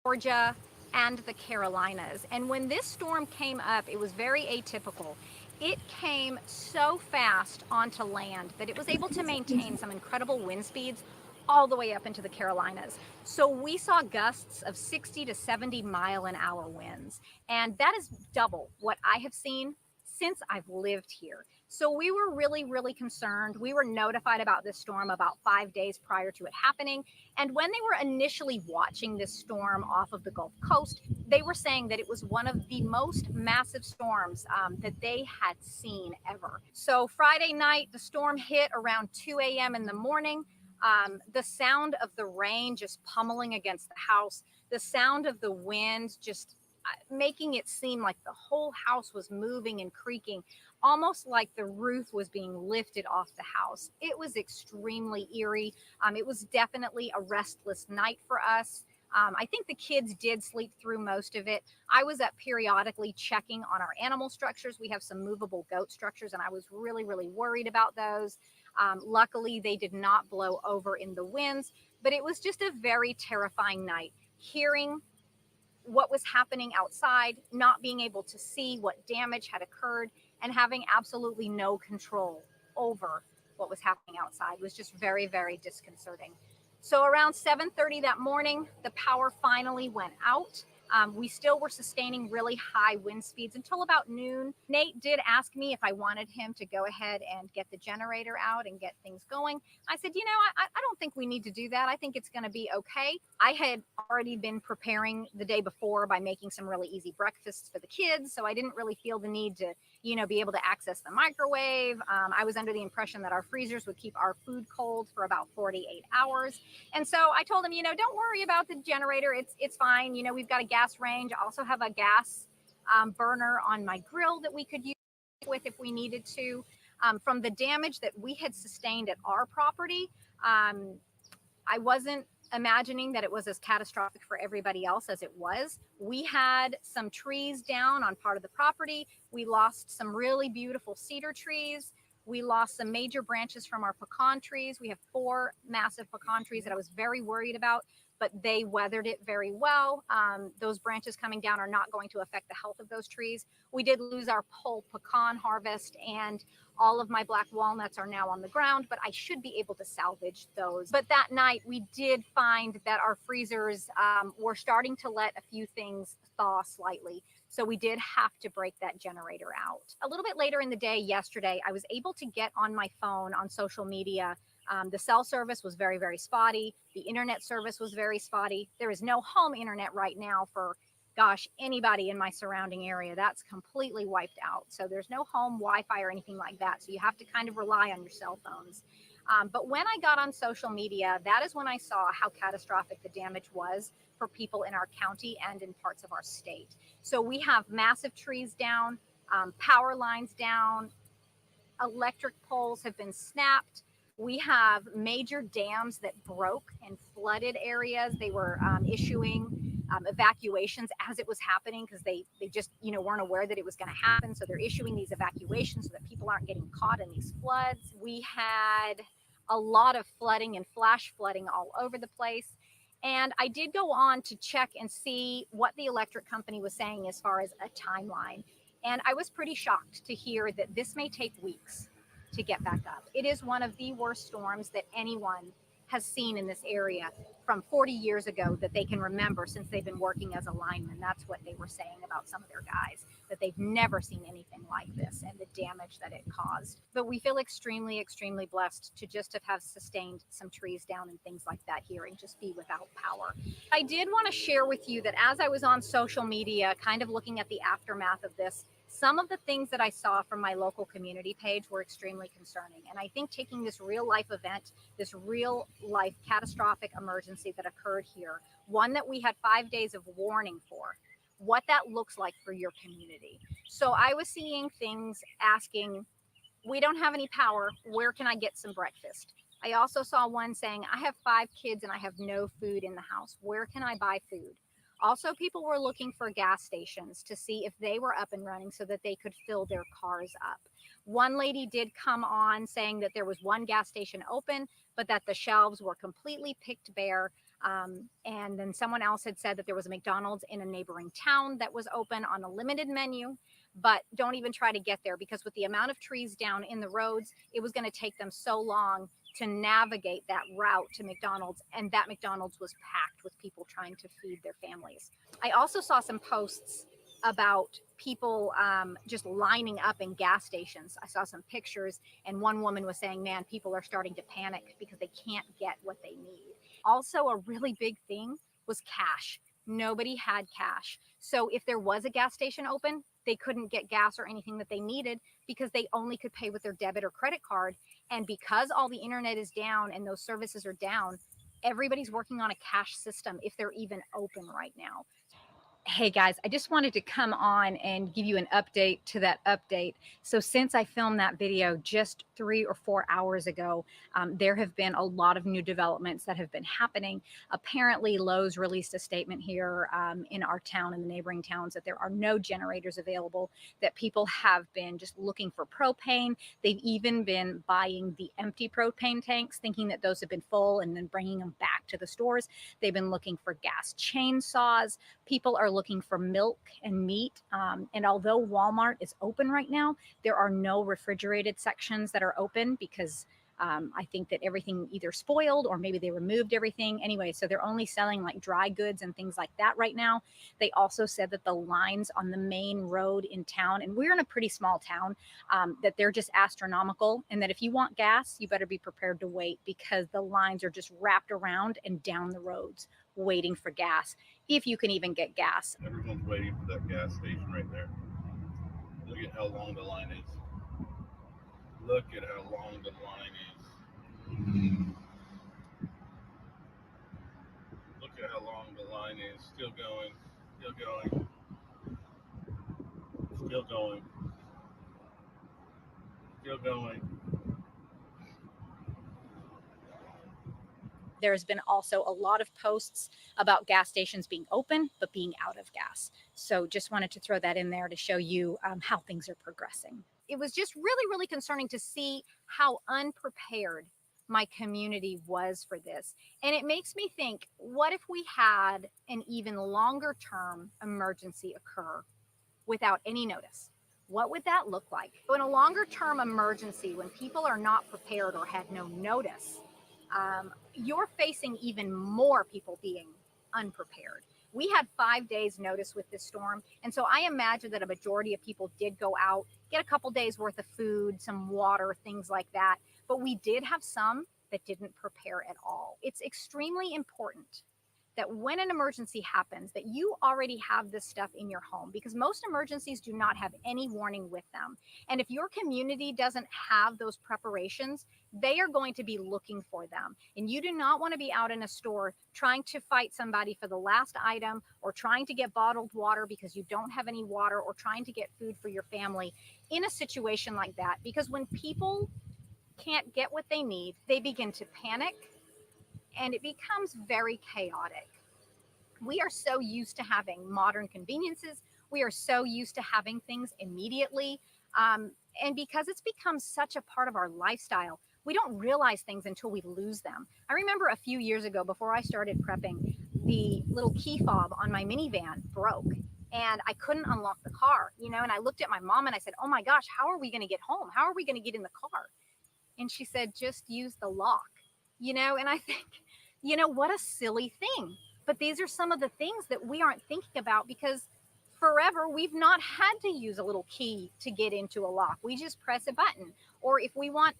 Georgia and the Carolinas. And when this storm came up, it was very atypical. It came so fast onto land that it was able to maintain some incredible wind speeds all the way up into the Carolinas. So we saw gusts of 60 to 70 mile-an-hour winds. And that is double what I have seen since I've lived here. So we were really, really concerned. We were notified about this storm about 5 days prior to it happening. And when they were initially watching this storm off of the Gulf Coast, they were saying that it was one of the most massive storms that they had seen ever. So Friday night, the storm hit around 2 a.m. in the morning. The sound of the rain just pummeling against the house, the sound of the wind just making it seem like the whole house was moving and creaking, almost like the roof was being lifted off the house. It was extremely eerie. It was definitely a restless night for us. I think the kids did sleep through most of it. I was up periodically checking on our animal structures. We have some movable goat structures, and I was really, really worried about those. Luckily, they did not blow over in the winds, but it was just a very terrifying night. Hearing what was happening outside, not being able to see what damage had occurred, and having absolutely no control over what was happening outside was just very, very disconcerting. So around 7:30 that morning, the power finally went out. We still were sustaining really high wind speeds until about noon. Nate did ask me if I wanted him to go ahead and get the generator out and get things going. I said, I don't think we need to do that. I think it's going to be okay. I had already been preparing the day before by making some really easy breakfasts for the kids, so I didn't really feel the need to, be able to access the microwave. I was under the impression that our freezers would keep our food cold for about 48 hours. And so I told him, don't worry about the generator. It's fine. We've got a gas range. I also have a gas burner on my grill that we could use with if we needed to. From the damage that we had sustained at our property, I wasn't imagining that it was as catastrophic for everybody else as it was. We had some trees down on part of the property. We lost some really beautiful cedar trees. We lost some major branches from our pecan trees. We have 4 massive pecan trees that I was very worried about, but they weathered it very well. Those branches coming down are not going to affect the health of those trees. We did lose our whole pecan harvest, and all of my black walnuts are now on the ground, but I should be able to salvage those. But that night we did find that our freezers were starting to let a few things thaw slightly. So we did have to break that generator out. A little bit later in the day yesterday, I was able to get on my phone on social media. The cell service was very, very spotty. The internet service was very spotty. There is no home internet right now for, gosh, anybody in my surrounding area. That's completely wiped out. So there's no home Wi-Fi or anything like that. So you have to kind of rely on your cell phones. But when I got on social media, that is when I saw how catastrophic the damage was for people in our county and in parts of our state. So we have massive trees down, power lines down, electric poles have been snapped. We have major dams that broke and flooded areas. They were issuing evacuations as it was happening because they just weren't aware that it was going to happen. So they're issuing these evacuations so that people aren't getting caught in these floods. We had a lot of flooding and flash flooding all over the place. And I did go on to check and see what the electric company was saying as far as a timeline. And I was pretty shocked to hear that this may take weeks to get back up. It is one of the worst storms that anyone has seen in this area from 40 years ago that they can remember since they've been working as a lineman. That's what they were saying about some of their guys, that they've never seen anything like this and the damage that it caused. But we feel extremely, extremely blessed to just have sustained some trees down and things like that here and just be without power. I did want to share with you that as I was on social media, kind of looking at the aftermath of this, some of the things that I saw from my local community page were extremely concerning. And I think taking this real life event, this real life catastrophic emergency that occurred here, one that we had 5 days of warning for, what that looks like for your community. So I was seeing things asking, we don't have any power, where can I get some breakfast? I also saw one saying, I have 5 kids and I have no food in the house. Where can I buy food? Also, people were looking for gas stations to see if they were up and running so that they could fill their cars up. One lady did come on saying that there was one gas station open, but that the shelves were completely picked bare. And then someone else had said that there was a McDonald's in a neighboring town that was open on a limited menu, but don't even try to get there because with the amount of trees down in the roads, it was going to take them so long to navigate that route to McDonald's, and that McDonald's was packed with people trying to feed their families. I also saw some posts about people just lining up in gas stations. I saw some pictures, and one woman was saying, man, people are starting to panic because they can't get what they need. Also, a really big thing was cash. Nobody had cash. So if there was a gas station open, they couldn't get gas or anything that they needed because they only could pay with their debit or credit card. And because all the internet is down and those services are down, everybody's working on a cash system if they're even open right now. Hey guys, I just wanted to come on and give you an update to that update. So since I filmed that video just 3 or 4 hours ago, there have been a lot of new developments that have been happening. Apparently Lowe's released a statement here in our town and the neighboring towns that there are no generators available, that people have been just looking for propane. They've even been buying the empty propane tanks, thinking that those have been full and then bringing them back to the stores. They've been looking for gas chainsaws. People are looking for milk and meat. And although Walmart is open right now, there are no refrigerated sections that are open because I think that everything either spoiled or maybe they removed everything. Anyway, so they're only selling like dry goods and things like that right now. They also said that the lines on the main road in town, and we're in a pretty small town, that they're just astronomical, and that if you want gas, you better be prepared to wait because the lines are just wrapped around and down the roads waiting for gas, if you can even get gas. Everyone's waiting for that gas station right there. Look at how long the line is. Look at how long the line is. Look at how long the line is. Still going. Still going. Still going. Still going. There's been also a lot of posts about gas stations being open, but being out of gas. So just wanted to throw that in there to show you how things are progressing. It was just really, really concerning to see how unprepared my community was for this. And it makes me think, what if we had an even longer term emergency occur without any notice? What would that look like? In a longer term emergency, when people are not prepared or had no notice, you're facing even more people being unprepared. We had 5 days notice with this storm. And so I imagine that a majority of people did go out, get a couple days worth of food, some water, things like that. But we did have some that didn't prepare at all. It's extremely important that when an emergency happens, that you already have this stuff in your home, because most emergencies do not have any warning with them. And if your community doesn't have those preparations, they are going to be looking for them. And you do not want to be out in a store trying to fight somebody for the last item, or trying to get bottled water because you don't have any water, or trying to get food for your family in a situation like that. Because when people can't get what they need, they begin to panic, and it becomes very chaotic. We are so used to having modern conveniences. We are so used to having things immediately. And because it's become such a part of our lifestyle, we don't realize things until we lose them. I remember a few years ago, before I started prepping, the little key fob on my minivan broke and I couldn't unlock the car, and I looked at my mom and I said, oh my gosh, how are we going to get home? How are we going to get in the car? And she said, just use the lock, and I think, what a silly thing. But these are some of the things that we aren't thinking about, because forever we've not had to use a little key to get into a lock. We just press a button. Or if we want,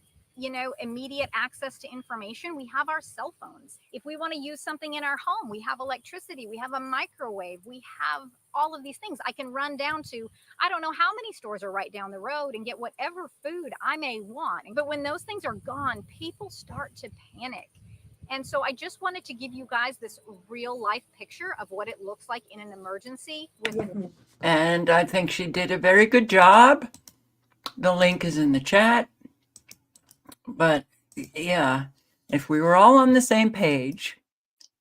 immediate access to information, we have our cell phones. If we want to use something in our home, we have electricity, we have a microwave, we have all of these things. I can run down to, I don't know how many stores are right down the road, and get whatever food I may want. But when those things are gone, people start to panic. And so I just wanted to give you guys this real life picture of what it looks like in an emergency. And I think she did a very good job. The link is in the chat. But yeah, if we were all on the same page,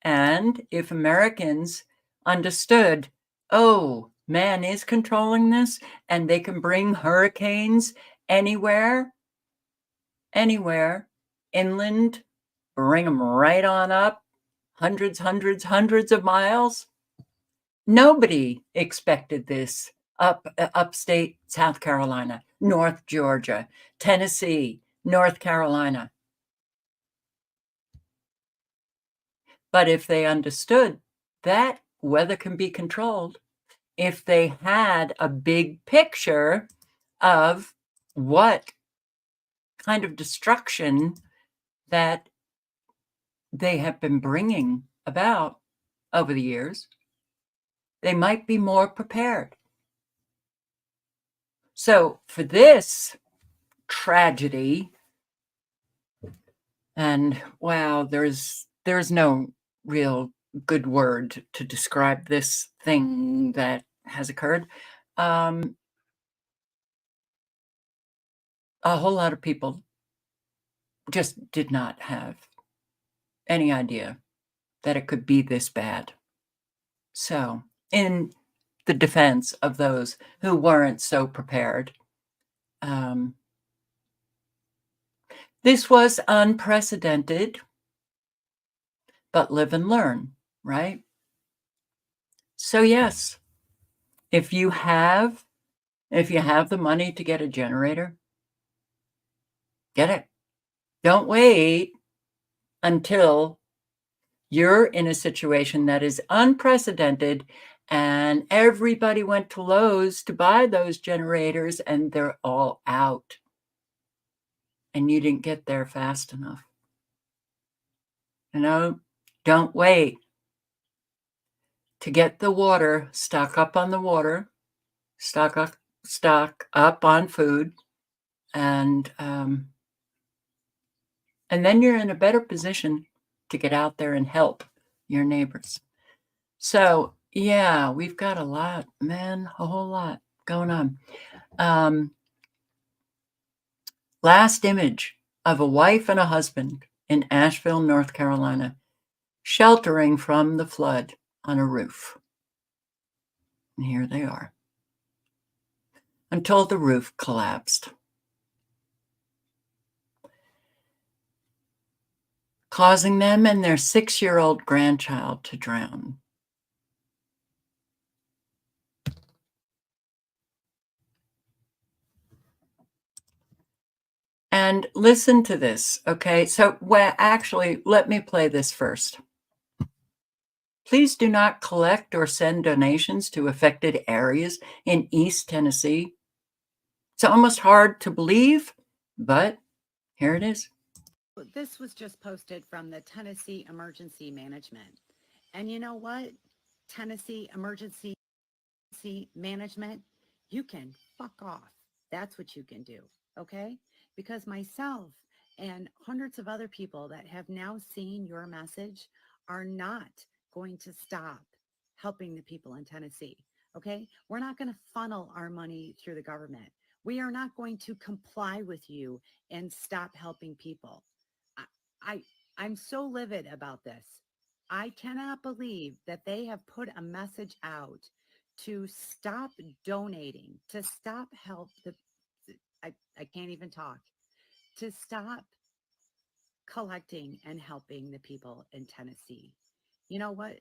and if Americans understood, oh, man is controlling this, and they can bring hurricanes anywhere, inland, bring them right on up, hundreds of miles. Nobody expected this upstate South Carolina, North Georgia, Tennessee, North Carolina. But if they understood that weather can be controlled, if they had a big picture of what kind of destruction that they have been bringing about over the years, they might be more prepared. So for this tragedy, and wow, there's no real good word to describe this thing that has occurred. A whole lot of people just did not have any idea that it could be this bad. So, in the defense of those who weren't so prepared, this was unprecedented, but live and learn, right? So yes, if you have the money to get a generator, get it. Don't wait until you're in a situation that is unprecedented and everybody went to Lowe's to buy those generators and they're all out. And you didn't get there fast enough. Don't wait. To get the water, stock up on the water, stock up on food, and then you're in a better position to get out there and help your neighbors. So Yeah, we've got a lot, man, a whole lot going on. Last image of a wife and a husband in Asheville, North Carolina, sheltering from the flood on a roof. And here they are, until the roof collapsed, causing them and their 6-year-old grandchild to drown. And listen to this, okay? So, actually, let me play this first. Please do not collect or send donations to affected areas in East Tennessee. It's almost hard to believe, but here it is. This was just posted from the Tennessee Emergency Management. And you know what? Tennessee Emergency Management, you can fuck off. That's what you can do, okay? Because myself and hundreds of other people that have now seen your message are not going to stop helping the people in Tennessee, okay? We're not going to funnel our money through the government. We are not going to comply with you and stop helping people. I'm so livid about this. I cannot believe that they have put a message out to stop donating, to stop I can't even talk, to stop collecting and helping the people in Tennessee. You know what?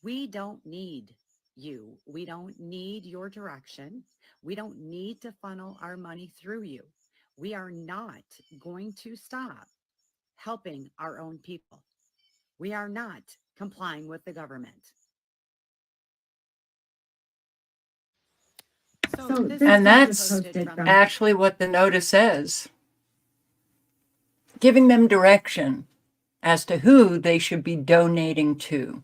We don't need you. We don't need your direction. We don't need to funnel our money through you. We are not going to stop helping our own people. We are not complying with the government. And that's actually what the notice says, giving them direction as to who they should be donating to.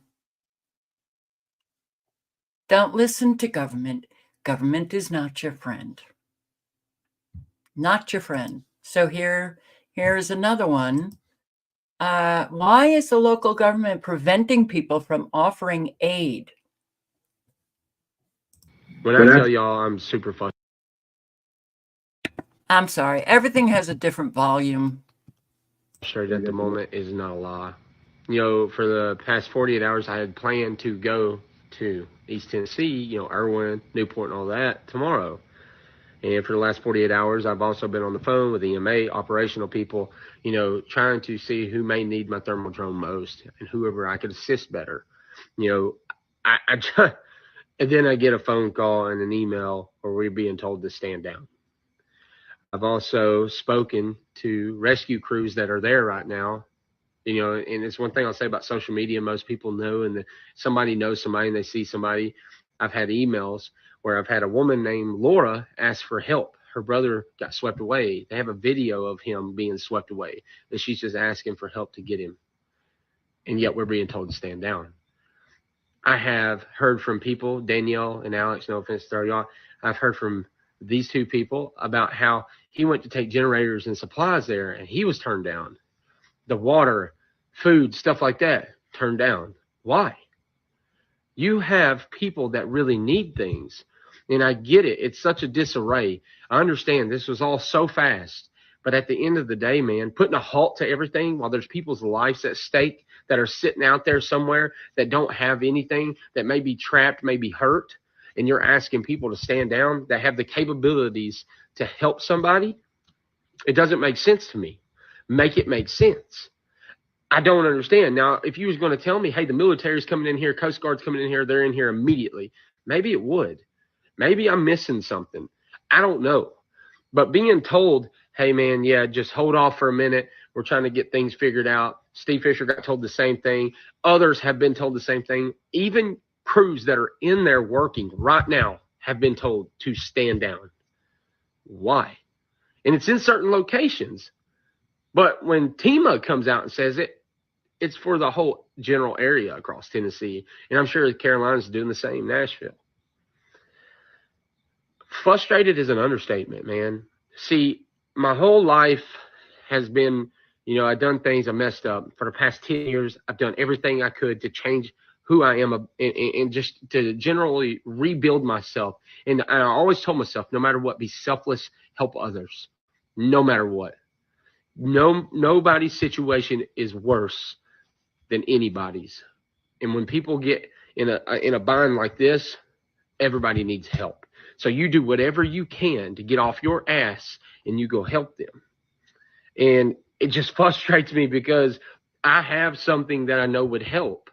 Don't listen to government. Government is not your friend. Not your friend. So here's another one. Why is the local government preventing people from offering aid? When I tell y'all I'm super frustrated. I'm sorry. Everything has a different volume. Frustrated at the moment is not a lie. You know, for the past 48 hours, I had planned to go to East Tennessee, you know, Irwin, Newport, and all that tomorrow. And for the last 48 hours, I've also been on the phone with EMA, operational people, you know, trying to see who may need my thermal drone most and whoever I could assist better. You know, I just, and then I get a phone call and an email where we're being told to stand down. I've also spoken to rescue crews that are there right now. You know, and it's one thing I'll say about social media. Most people know, and somebody knows somebody and they see somebody. I've had emails where I've had a woman named Laura ask for help. Her brother got swept away. They have a video of him being swept away, and she's just asking for help to get him. And yet we're being told to stand down. I have heard from people, Danielle and Alex, no offense to y'all. I've heard from these two people about how he went to take generators and supplies there, and he was turned down. The water, food, stuff like that, turned down. Why? You have people that really need things. And I get it. It's such a disarray. I understand this was all so fast. But at the end of the day, man, putting a halt to everything while there's people's lives at stake that are sitting out there somewhere that don't have anything, that may be trapped, may be hurt, and you're asking people to stand down that have the capabilities to help somebody, it doesn't make sense to me. Make it make sense. I don't understand. Now, if you was going to tell me, hey, the military's coming in here, Coast Guard's coming in here, they're in here immediately, maybe it would. Maybe I'm missing something. I don't know. But being told, hey, man, yeah, just hold off for a minute. We're trying to get things figured out. Steve Fisher got told the same thing. Others have been told the same thing. Even crews that are in there working right now have been told to stand down. Why? And it's in certain locations. But when TEMA comes out and says it, it's for the whole general area across Tennessee. And I'm sure the Carolinas is doing the same, Nashville. Frustrated is an understatement, man. See, my whole life has been, you know, I've done things, I messed up. For the past 10 years, I've done everything I could to change who I am and just to generally rebuild myself. And I always told myself, no matter what, be selfless, help others, no matter what. Nobody's situation is worse than anybody's. And when people get in a bind like this, everybody needs help. So you do whatever you can to get off your ass and you go help them. And it just frustrates me because I have something that I know would help.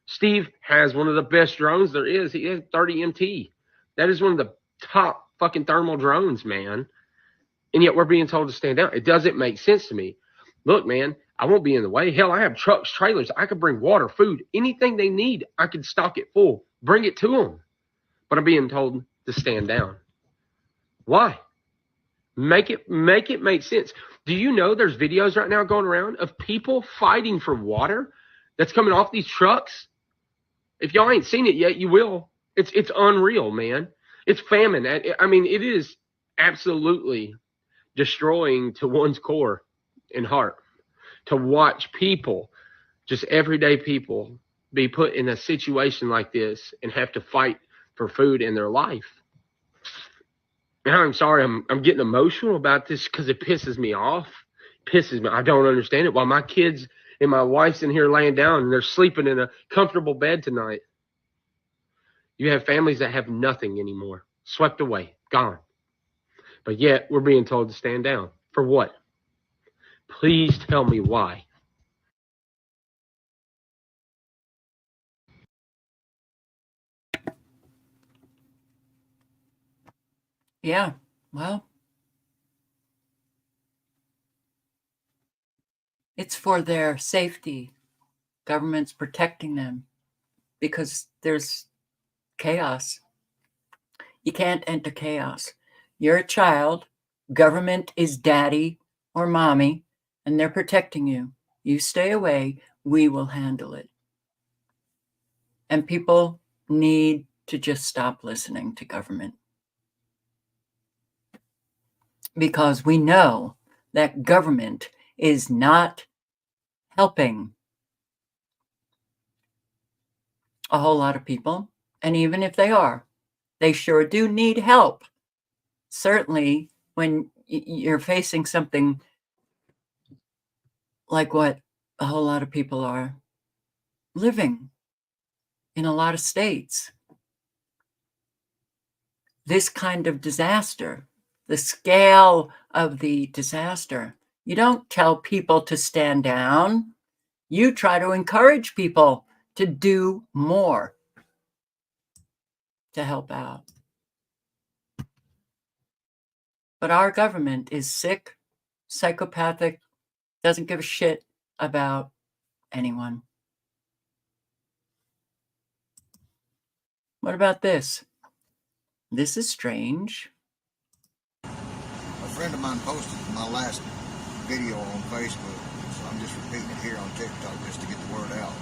Steve has one of the best drones there is. He has 30 MT. That is one of the top fucking thermal drones, man. And yet we're being told to stand down. It doesn't make sense to me. Look, man, I won't be in the way. Hell, I have trucks, trailers. I could bring water, food, anything they need. I could stock it full. Bring it to them. But I'm being told to stand down. Why? Make it make sense. Do you know there's videos right now going around of people fighting for water that's coming off these trucks? If y'all ain't seen it yet, you will. It's unreal, man. It's famine. I mean, it is absolutely destroying to one's core and heart to watch people, just everyday people, be put in a situation like this and have to fight for food in their life. And I'm sorry, I'm getting emotional about this because it pisses me off. Pisses me. I don't understand it. While my kids and my wife's in here laying down and they're sleeping in a comfortable bed tonight, you have families that have nothing anymore, swept away, gone. But yet we're being told to stand down. For what? Please tell me why. Yeah, well, it's for their safety. Government's protecting them because there's chaos. You can't enter chaos. You're a child. Government is daddy or mommy, and they're protecting you. You stay away. We will handle it. And people need to just stop listening to government. Because we know that government is not helping a whole lot of people. And even if they are, they sure do need help. Certainly when you're facing something like what a whole lot of people are living in a lot of states. This kind of disaster, the scale of the disaster, you don't tell people to stand down. You try to encourage people to do more to help out. But our government is sick, psychopathic, doesn't give a shit about anyone. What about this? This is strange. A friend of mine posted my last video on Facebook, so I'm just repeating it here on TikTok just to get the word out.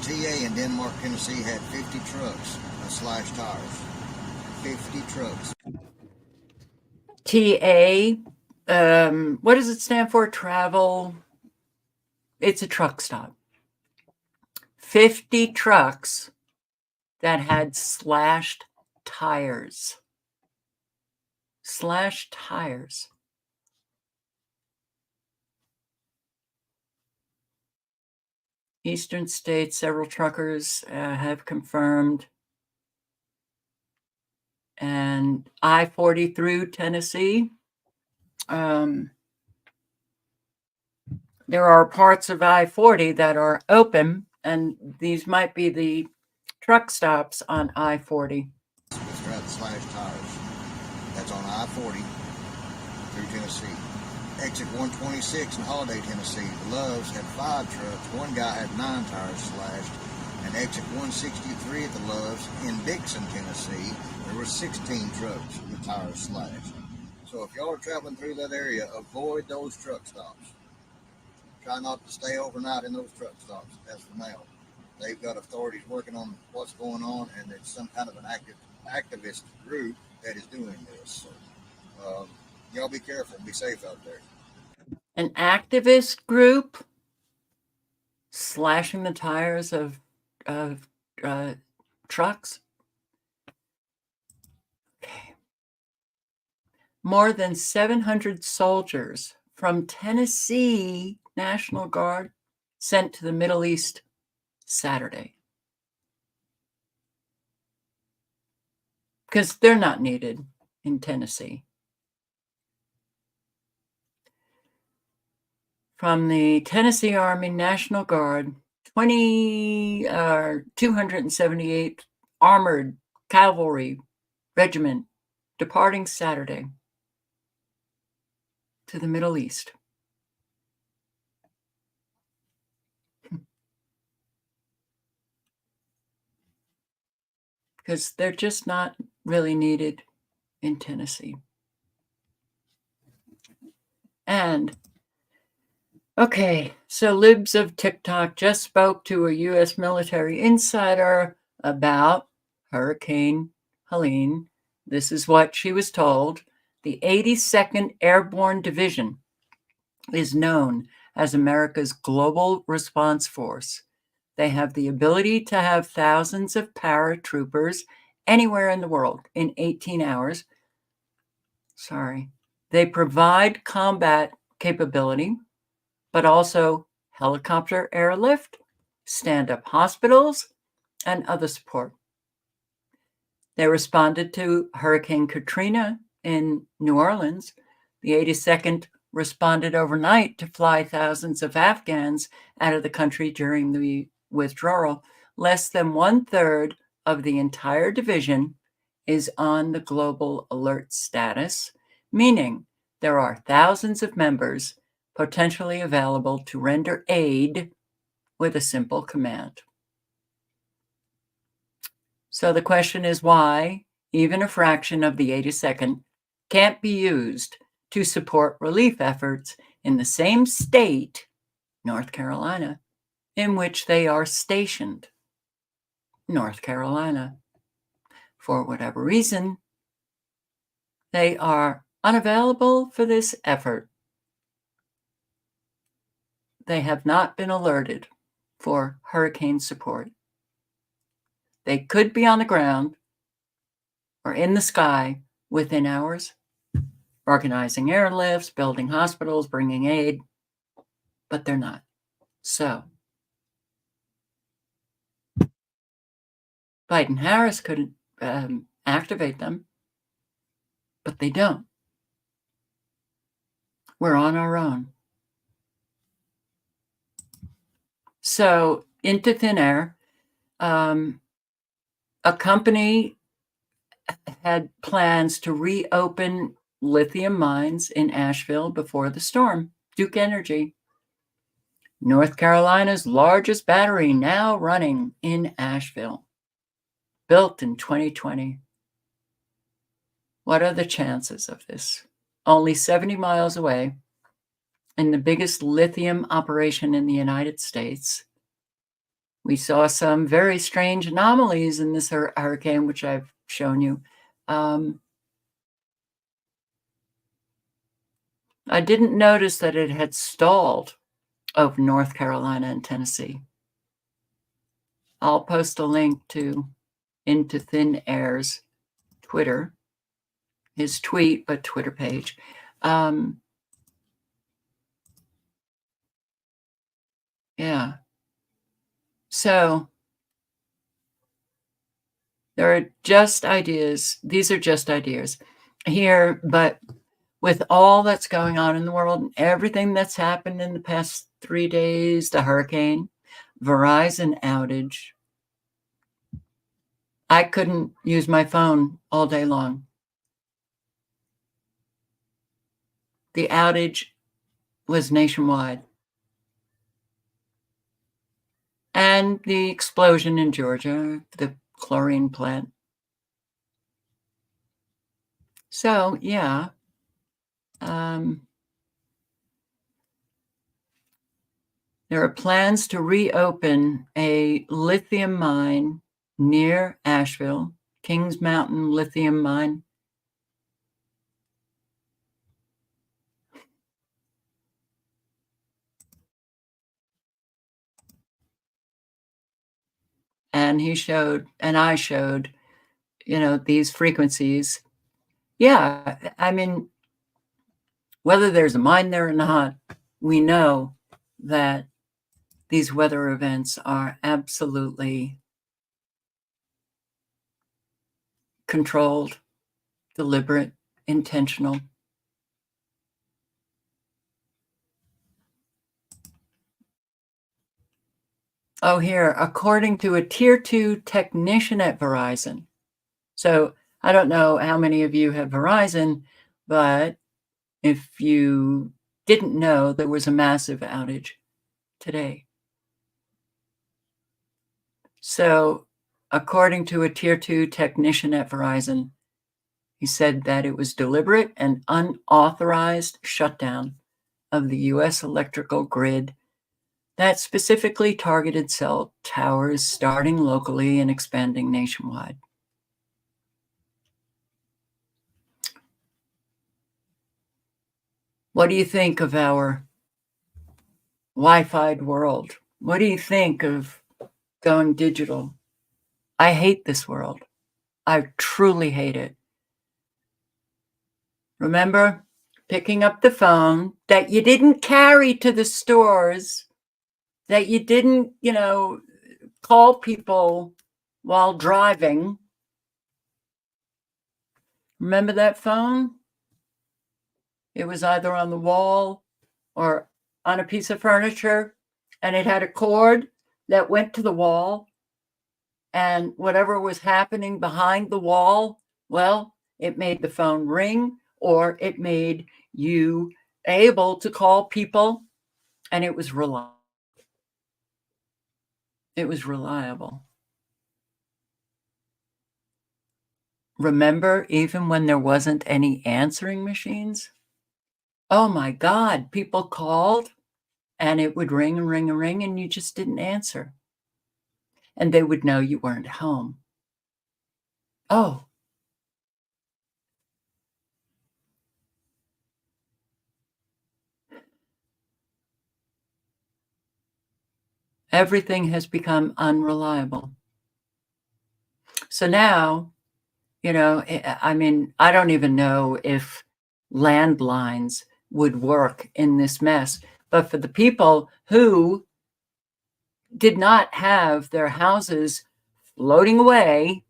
TA in Denmark, Tennessee had 50 trucks that slashed tires. 50 trucks. TA, what does it stand for? Travel. It's a truck stop. 50 trucks that had slashed tires. Slashed tires. Eastern states, several truckers have confirmed. And I-40 through Tennessee. There are parts of I-40 that are open, and these might be the truck stops on I-40. Slashed tires. That's on I-40 through Tennessee. Exit 126 in Holiday, Tennessee. The Loves had 5 trucks. One guy had 9 tires slashed. And exit 163 at the Loves in Dixon, Tennessee, there were 16 trucks with tires slashed. So if y'all are traveling through that area, avoid those truck stops. Try not to stay overnight in those truck stops as for now. They've got authorities working on what's going on, and it's some kind of an activist group that is doing this. So, y'all be careful, be safe out there. An activist group slashing the tires of trucks. Okay. More than 700 soldiers from Tennessee National Guard sent to the Middle East Saturday. Because they're not needed in Tennessee. From the Tennessee Army National Guard, 278 Armored Cavalry Regiment departing Saturday to the Middle East. Because they're just not really needed in Tennessee. And, okay, so libs of TikTok just spoke to a U.S. military insider about Hurricane Helene. This is what she was told. The 82nd Airborne Division is known as America's global response force. They have the ability to have thousands of paratroopers anywhere in the world in 18 hours. They provide combat capability, but also helicopter airlift, stand-up hospitals, and other support. They responded to Hurricane Katrina in New Orleans. The 82nd responded overnight to fly thousands of Afghans out of the country during the withdrawal. Less than 1/3 of the entire division is on the global alert status, meaning there are thousands of members potentially available to render aid with a simple command. So the question is why even a fraction of the 82nd can't be used to support relief efforts in the same state, North Carolina, in which they are stationed, North Carolina. For whatever reason, they are unavailable for this effort. They have not been alerted for hurricane support. They could be on the ground or in the sky within hours, organizing airlifts, building hospitals, bringing aid, but they're not. So Biden-Harris could activate them, but they don't. We're on our own. So into thin air, a company had plans to reopen lithium mines in Asheville before the storm. Duke Energy, North Carolina's largest battery, now running in Asheville, built in 2020. What are the chances of this? Only 70 miles away, in the biggest lithium operation in the United States. We saw some very strange anomalies in this hurricane, which I've shown you. I didn't notice that it had stalled over North Carolina and Tennessee. I'll post a link to Into Thin Air's Twitter, his tweet, but Twitter page. Yeah. So there are just ideas. These are just ideas here, but with all that's going on in the world and everything that's happened in the past 3 days, the hurricane, Verizon outage, I couldn't use my phone all day long. The outage was nationwide. And the explosion in Georgia, the chlorine plant. So, yeah. There are plans to reopen a lithium mine near Asheville, Kings Mountain Lithium Mine. and he showed, and I showed, these frequencies. Yeah, I mean, whether there's a mine there or not, we know that these weather events are absolutely controlled, deliberate, intentional. Oh, here, according to a tier 2 technician at Verizon. So I don't know how many of you have Verizon, but if you didn't know, there was a massive outage today. So according to a tier 2 technician at Verizon, he said that it was deliberate and unauthorized shutdown of the U.S. electrical grid that specifically targeted cell towers starting locally and expanding nationwide. What do you think of our Wi-Fi'd world? What do you think of going digital? I hate this world. I truly hate it. Remember picking up the phone that you didn't carry to the stores, that you didn't, call people while driving. Remember that phone? It was either on the wall or on a piece of furniture, and it had a cord that went to the wall, and whatever was happening behind the wall, well, it made the phone ring, or it made you able to call people, and it was reliable. It was reliable. Remember, even when there wasn't any answering machines? Oh my God, people called and it would ring and ring and ring, and you just didn't answer. And they would know you weren't home. Oh. Everything has become unreliable. So now, I mean, I don't even know if landlines would work in this mess. But for the people who did not have their houses floating away,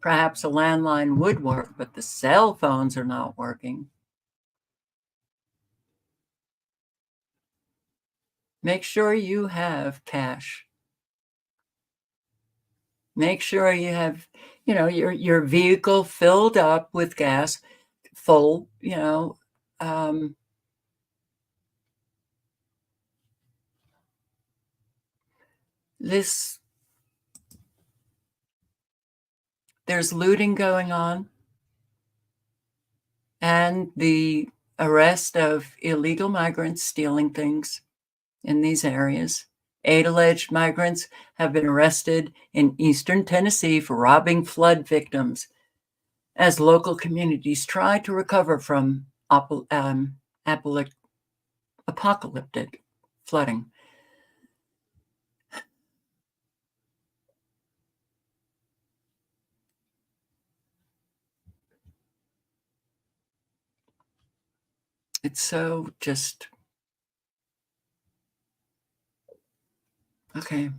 perhaps a landline would work, but the cell phones are not working. Make sure you have cash. Make sure you have, your vehicle filled up with gas, full, there's looting going on, and the arrest of illegal migrants stealing things in these areas. 8 alleged migrants have been arrested in eastern Tennessee for robbing flood victims as local communities try to recover from apocalyptic flooding. It's so just okay.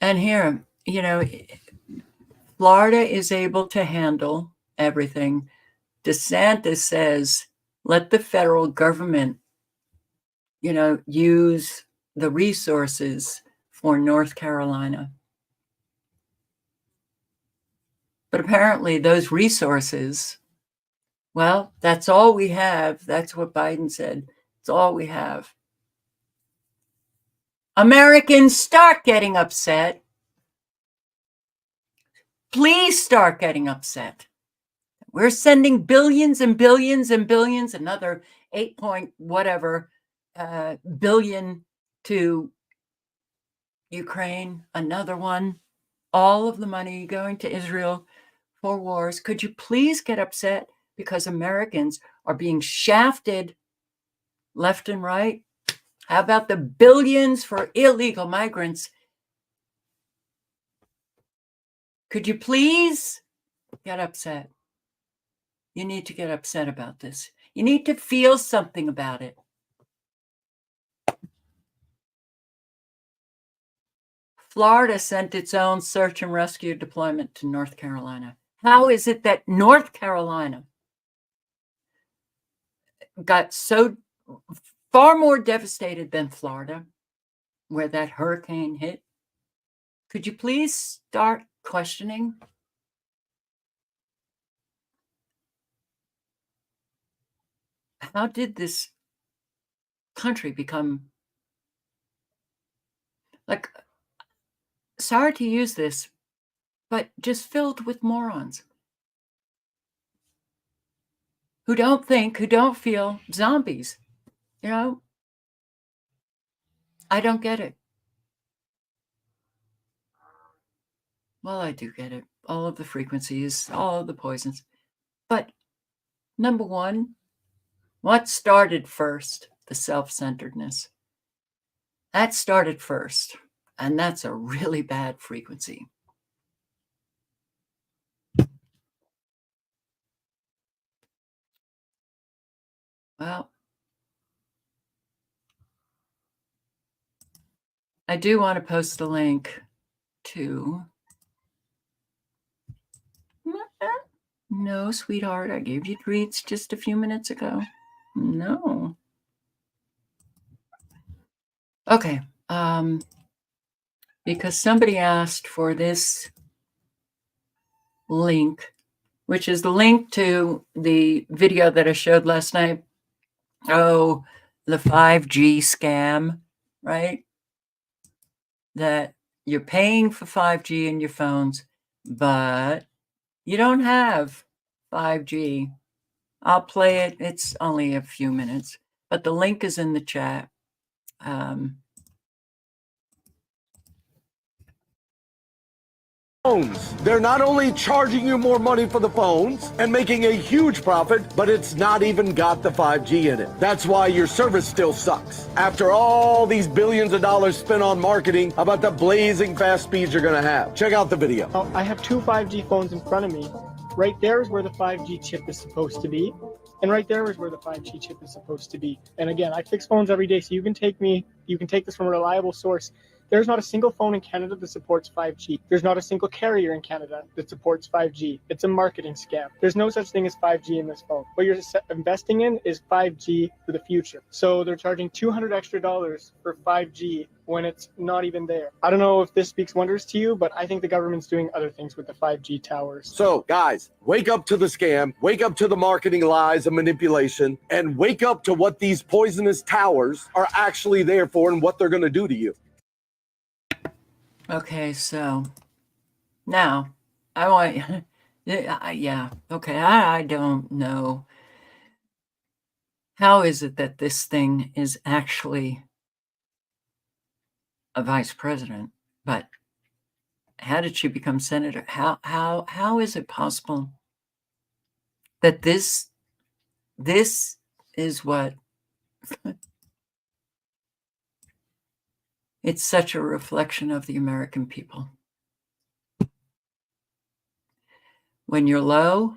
And here, Florida is able to handle everything. DeSantis says, let the federal government, use the resources for North Carolina. But apparently those resources, well, that's all we have. That's what Biden said. It's all we have. Americans, start getting upset. Please start getting upset. We're sending billions and billions and billions, another 8 point whatever billion to Ukraine, another one, all of the money going to Israel for wars. Could you please get upset because Americans are being shafted left and right? How about the billions for illegal migrants? Could you please get upset? You need to get upset about this. You need to feel something about it. Florida sent its own search and rescue deployment to North Carolina. How is it that North Carolina got so far more devastated than Florida, where that hurricane hit? Could you please start questioning? How did this country become, like, sorry to use this, but just filled with morons who don't think, who don't feel, zombies? You know, I don't get it. Well, I do get it. All of the frequencies, all of the poisons. But number one, what started first? The self-centeredness. That started first, and that's a really bad frequency. Well, I do want to post a link to... No, sweetheart, I gave you treats just a few minutes ago. No. Okay. Because somebody asked for this link, which is the link to the video that I showed last night. Oh, the 5G scam, right? That you're paying for 5G in your phones, but you don't have 5G. I'll play it. It's only a few minutes, but the link is in the chat. Phones. They're not only charging you more money for the phones and making a huge profit, but it's not even got the 5G in it. That's why your service still sucks. After all these billions of dollars spent on marketing about the blazing fast speeds you're going to have. Check out the video. I have two 5G phones in front of me. Right there is where the 5G chip is supposed to be. And right there is where the 5G chip is supposed to be. And again, I fix phones every day, so you can take this from a reliable source. There's not a single phone in Canada that supports 5G. There's not a single carrier in Canada that supports 5G. It's a marketing scam. There's no such thing as 5G in this phone. What you're investing in is 5G for the future. So they're charging $200 extra for 5G when it's not even there. I don't know if this speaks wonders to you, but I think the government's doing other things with the 5G towers. So, guys, wake up to the scam, wake up to the marketing lies and manipulation, and wake up to what these poisonous towers are actually there for and what they're going to do to you. Okay, so now I want, yeah, okay, I don't know. How is it that this thing is actually a vice president? But how did she become senator? How is it possible that this is what it's such a reflection of the American people? When you're low,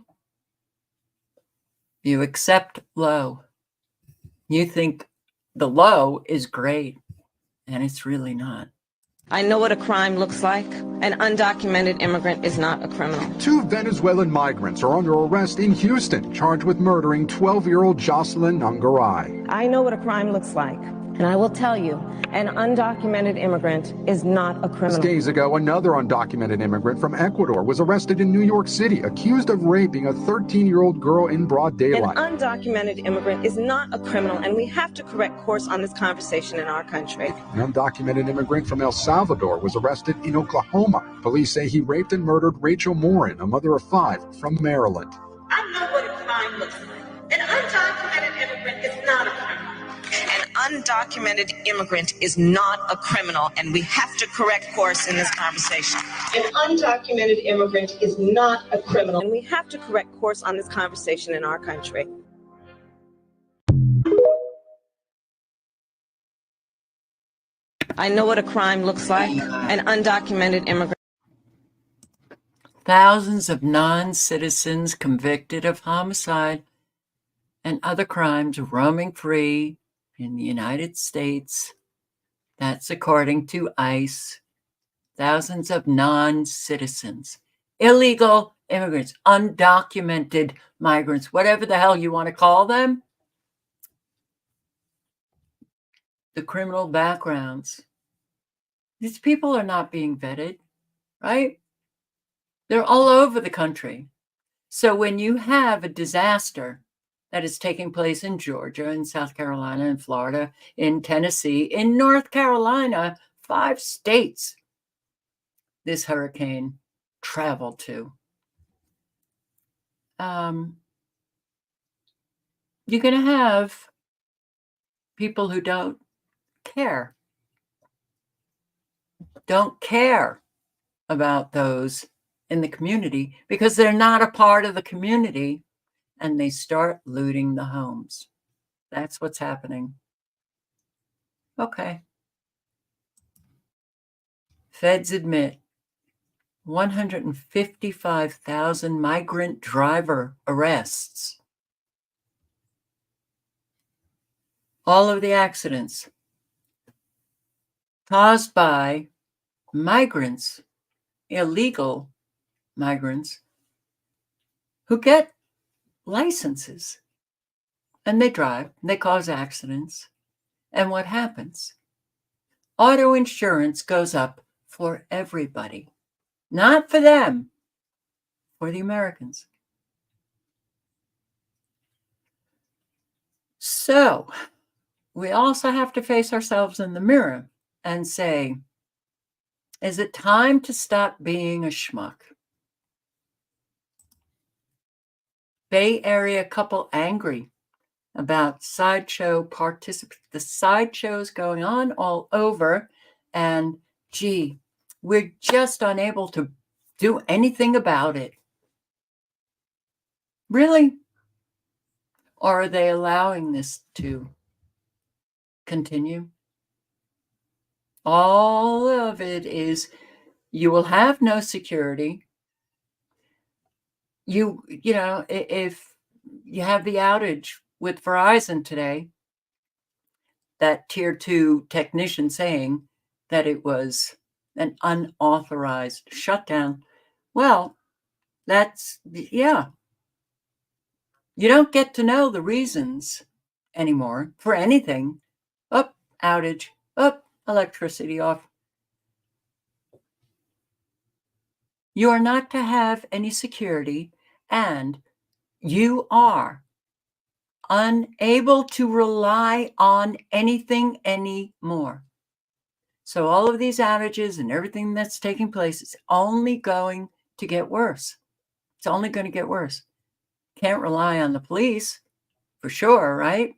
you accept low. You think the low is great, and it's really not. I know what a crime looks like. An undocumented immigrant is not a criminal. Two Venezuelan migrants are under arrest in Houston, charged with murdering 12-year-old Jocelyn Nungaray. I know what a crime looks like. And I will tell you, an undocumented immigrant is not a criminal. Days ago, another undocumented immigrant from Ecuador was arrested in New York City, accused of raping a 13-year-old girl in broad daylight. An undocumented immigrant is not a criminal, and we have to correct course on this conversation in our country. An undocumented immigrant from El Salvador was arrested in Oklahoma. Police say he raped and murdered Rachel Morin, a mother of 5 from Maryland. I know what a crime looks like. An undocumented immigrant is not a criminal. An undocumented immigrant is not a criminal, and we have to correct course in this conversation. An undocumented immigrant is not a criminal, and we have to correct course on this conversation in our country. I know what a crime looks like. An undocumented immigrant. Thousands of non-citizens convicted of homicide and other crimes roaming free in the United States. That's according to ICE. Thousands of non-citizens, illegal immigrants, undocumented migrants, whatever the hell you want to call them. The criminal backgrounds. These people are not being vetted, right? They're all over the country. So when you have a disaster that is taking place in Georgia, in South Carolina, in Florida, in Tennessee, in North Carolina, 5 states this hurricane traveled to. You're going to have people who don't care about those in the community because they're not a part of the community, and they start looting the homes. That's what's happening. Okay. Feds admit 155,000 migrant driver arrests. All of the accidents caused by migrants, illegal migrants, who get licenses and they drive, and they cause accidents. And what happens? Auto insurance goes up for everybody, not for them, for the Americans. So we also have to face ourselves in the mirror and say, is it time to stop being a schmuck? Bay Area couple angry about sideshow participants. The sideshow's going on all over, and gee, we're just unable to do anything about it. Really? Or are they allowing this to continue? All of it is, you will have no security. You know, if you have the outage with Verizon today, that tier 2 technician saying that it was an unauthorized shutdown. Well, that's, yeah. You don't get to know the reasons anymore for anything. Up, outage, up, electricity off. You are not to have any security, and you are unable to rely on anything anymore. So all of these outages and everything that's taking place is only going to get worse. It's only going to get worse. Can't rely on the police, for sure, right?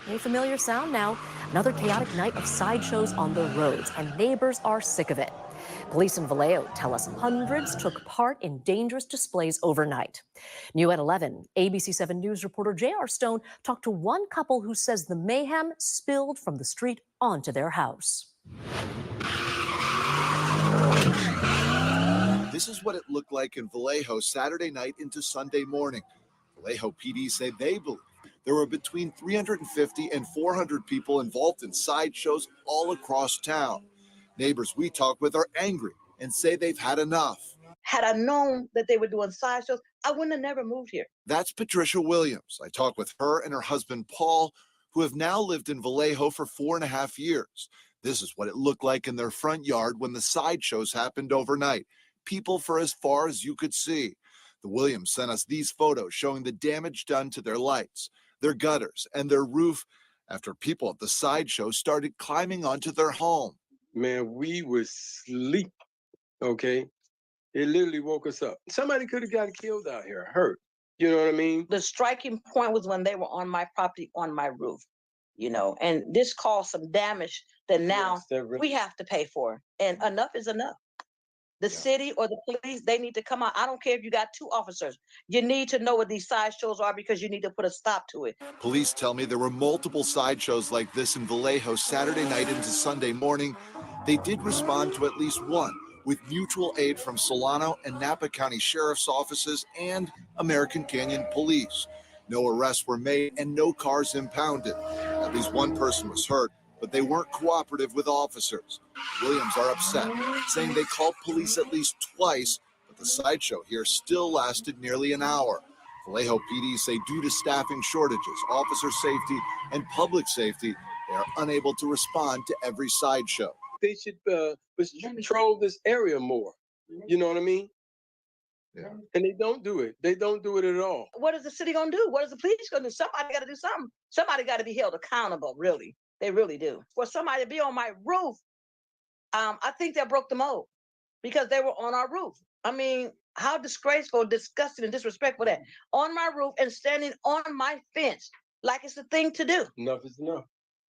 A familiar sound now. Another chaotic night of sideshows on the roads, and neighbors are sick of it. Police in Vallejo tell us hundreds took part in dangerous displays overnight. New at 11, ABC 7 News reporter J.R. Stone talked to one couple who says the mayhem spilled from the street onto their house. This is what it looked like in Vallejo Saturday night into Sunday morning. Vallejo PD say they believe there were between 350 and 400 people involved in sideshows all across town. Neighbors we talk with are angry and say they've had enough. Had I known that they were doing sideshows, I wouldn't have never moved here. That's Patricia Williams. I talked with her and her husband, Paul, who have now lived in Vallejo for 4.5 years. This is what it looked like in their front yard when the sideshows happened overnight. People for as far as you could see. The Williams sent us these photos showing the damage done to their lights, their gutters, and their roof after people at the sideshow started climbing onto their home. Man, we were asleep, okay? It literally woke us up. Somebody could have gotten killed out here, hurt. You know what I mean? The striking point was when they were on my property, on my roof, you know, and this caused some damage that now we have to pay for. And enough is enough. The city or the police, they need to come out. I don't care if you got 2 officers. You need to know what these sideshows are because you need to put a stop to it. Police tell me there were multiple sideshows like this in Vallejo Saturday night into Sunday morning. They did respond to at least one, with mutual aid from Solano and Napa County Sheriff's offices and American Canyon Police. No arrests were made and no cars impounded. At least one person was hurt, but they weren't cooperative with officers. Williams are upset, saying they called police at least twice, but the sideshow here still lasted nearly an hour. Vallejo PD say due to staffing shortages, officer safety, and public safety, they are unable to respond to every sideshow. They should patrol this area more. You know what I mean? Yeah. And they don't do it. They don't do it at all. What is the city going to do? What is the police going to do? Somebody got to do something. Somebody got to be held accountable, really. They really do. For somebody to be on my roof, I think that broke the mold because they were on our roof. I mean, how disgraceful, disgusting, and disrespectful that. On my roof and standing on my fence like it's the thing to do. Enough is enough.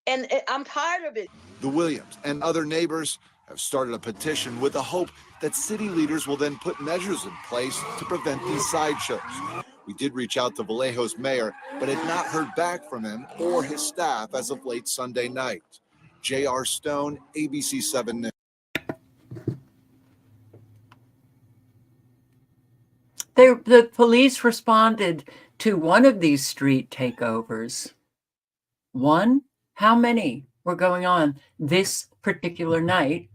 And I'm tired of it. The Williams and other neighbors have started a petition with the hope that city leaders will then put measures in place to prevent these sideshows. We did reach out to Vallejo's mayor, but had not heard back from him or his staff as of late Sunday night. J.R. Stone, ABC 7 News. The police responded to one of these street takeovers. One? How many were going on this particular night?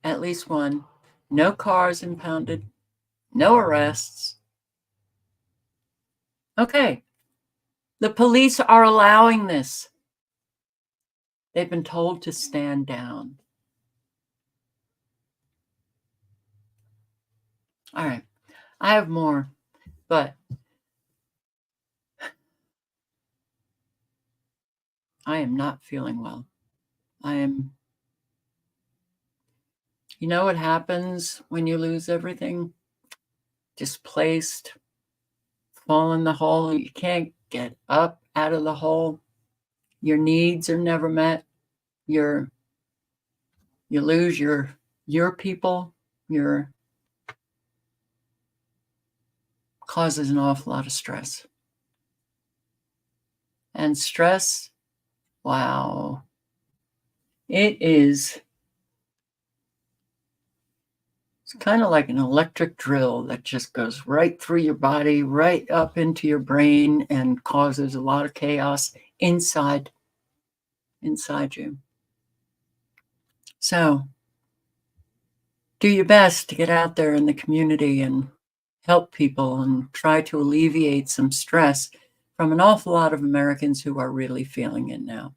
At least one. No cars impounded. No arrests. Okay. The police are allowing this. They've been told to stand down. All right. I have more, but I am not feeling well. You know what happens when you lose everything? Displaced, fall in the hole. You can't get up out of the hole. Your needs are never met. You lose your people. Causes an awful lot of stress. And stress, wow. It's kind of like an electric drill that just goes right through your body, right up into your brain, and causes a lot of chaos inside you. So do your best to get out there in the community and help people and try to alleviate some stress from an awful lot of Americans who are really feeling it now.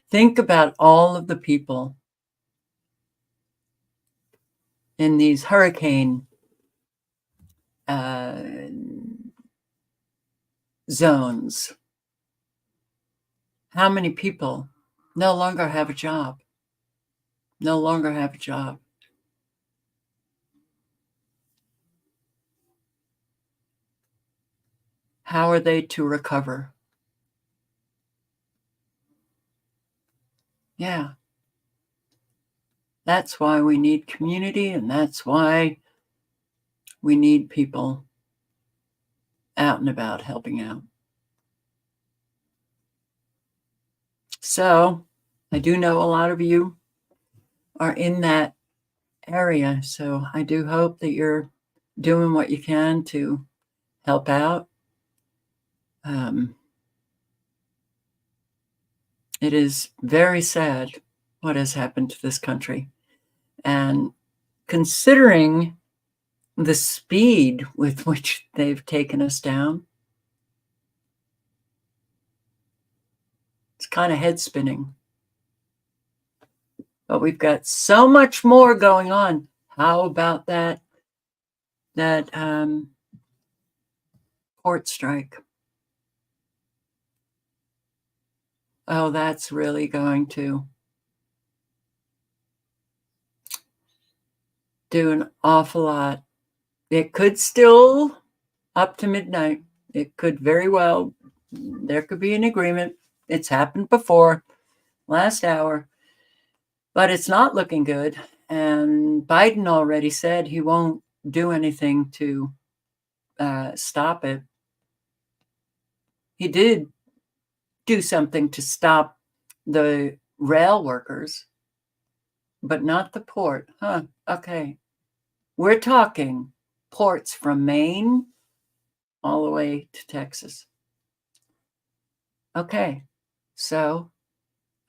Think about all of the people in these hurricane zones. How many people no longer have a job? No longer have a job. How are they to recover? Yeah. That's why we need community, and that's why we need people out and about helping out. So I do know a lot of you are in that area, so I do hope that you're doing what you can to help out. It is very sad what has happened to this country. And considering the speed with which they've taken us down, it's kind of head spinning. But we've got so much more going on. How about that port strike? Oh, that's really going to do an awful lot. It could still, up to midnight, it could very well, there could be an agreement. It's happened before, last hour. But it's not looking good. And Biden already said he won't do anything to stop it. He did do something to stop the rail workers, but not the port. Huh, okay. We're talking ports from Maine all the way to Texas. Okay, so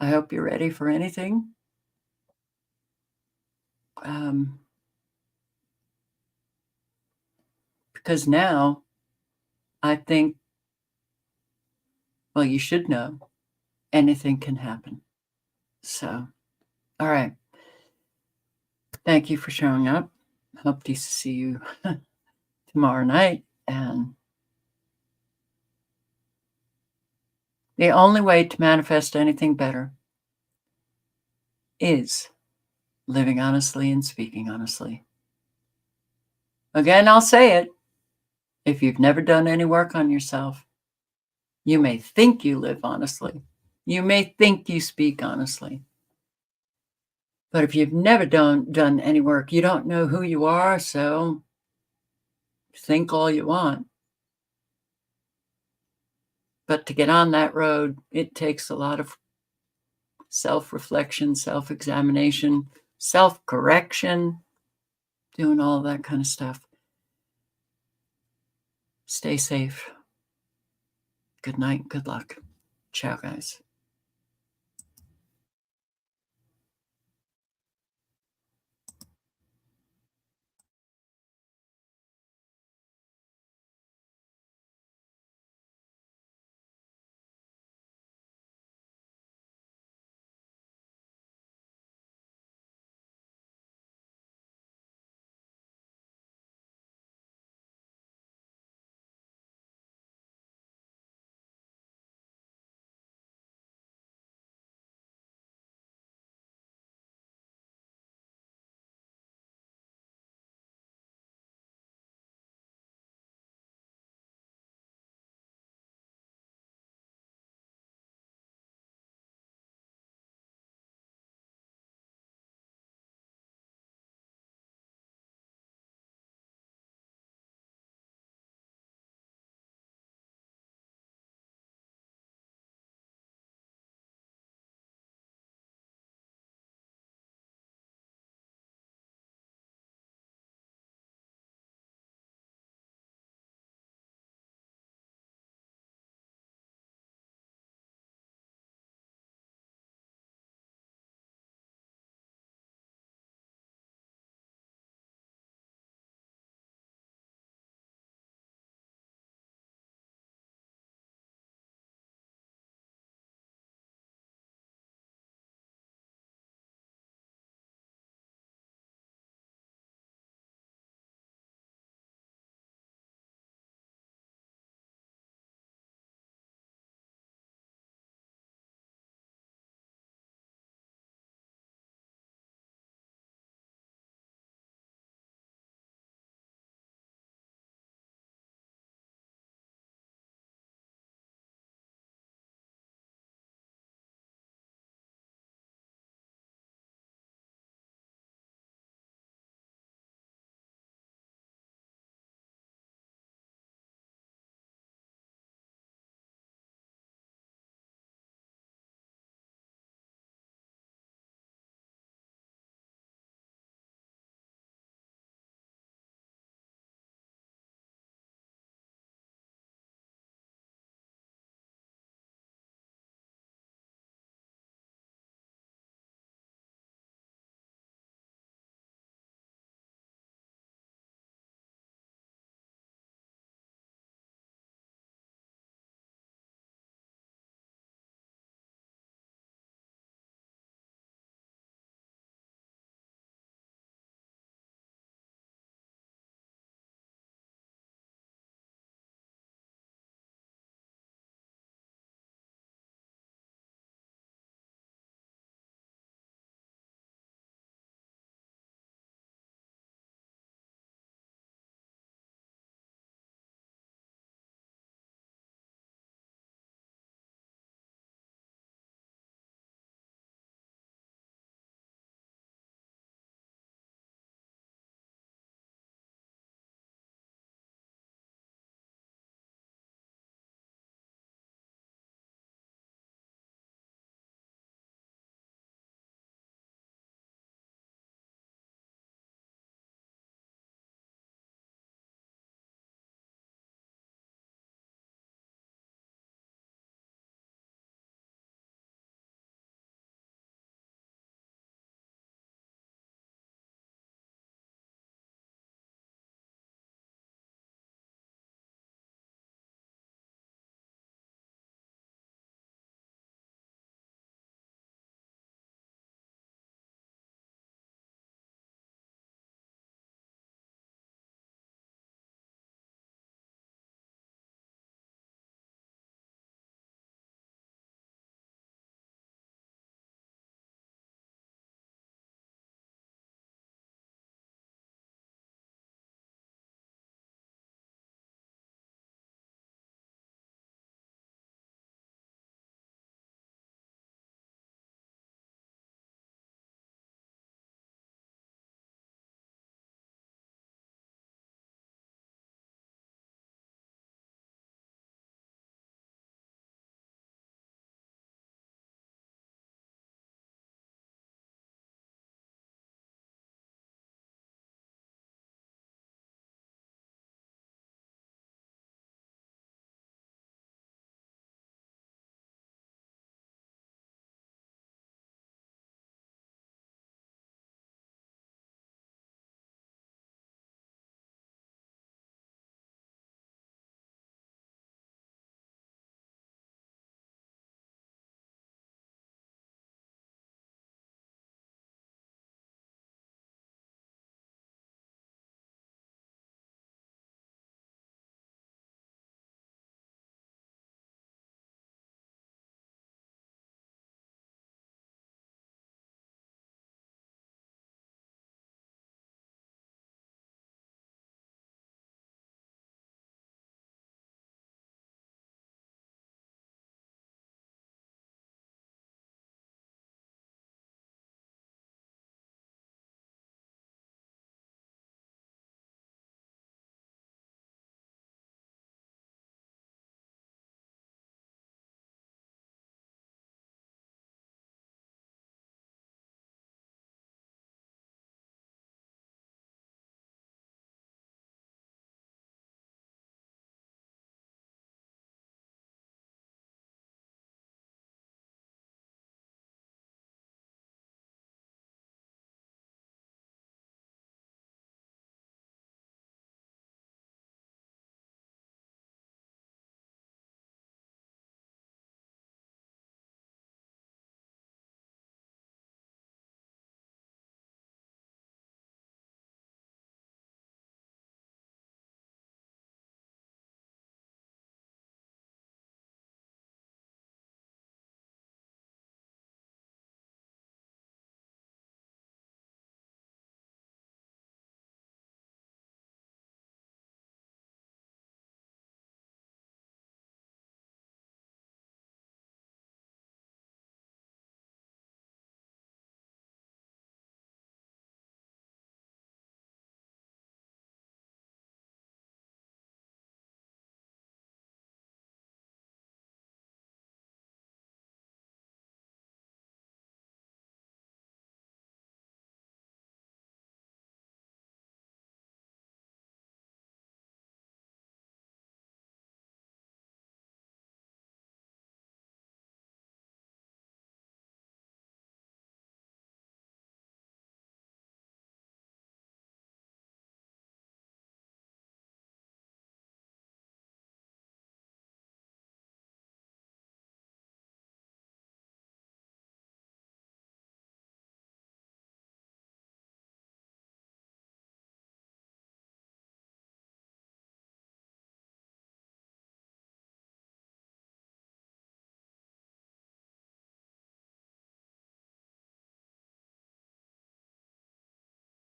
I hope you're ready for anything. Because now I think, well, you should know anything can happen. So, all right. Thank you for showing up. Hope to see you tomorrow night. And the only way to manifest anything better is living honestly and speaking honestly. Again, I'll say it. If you've never done any work on yourself, you may think you live honestly. You may think you speak honestly. But if you've never done any work, you don't know who you are, so think all you want. But to get on that road, it takes a lot of self-reflection, self-examination, self-correction, doing all that kind of stuff. Stay safe. Good night. Good luck. Ciao, guys.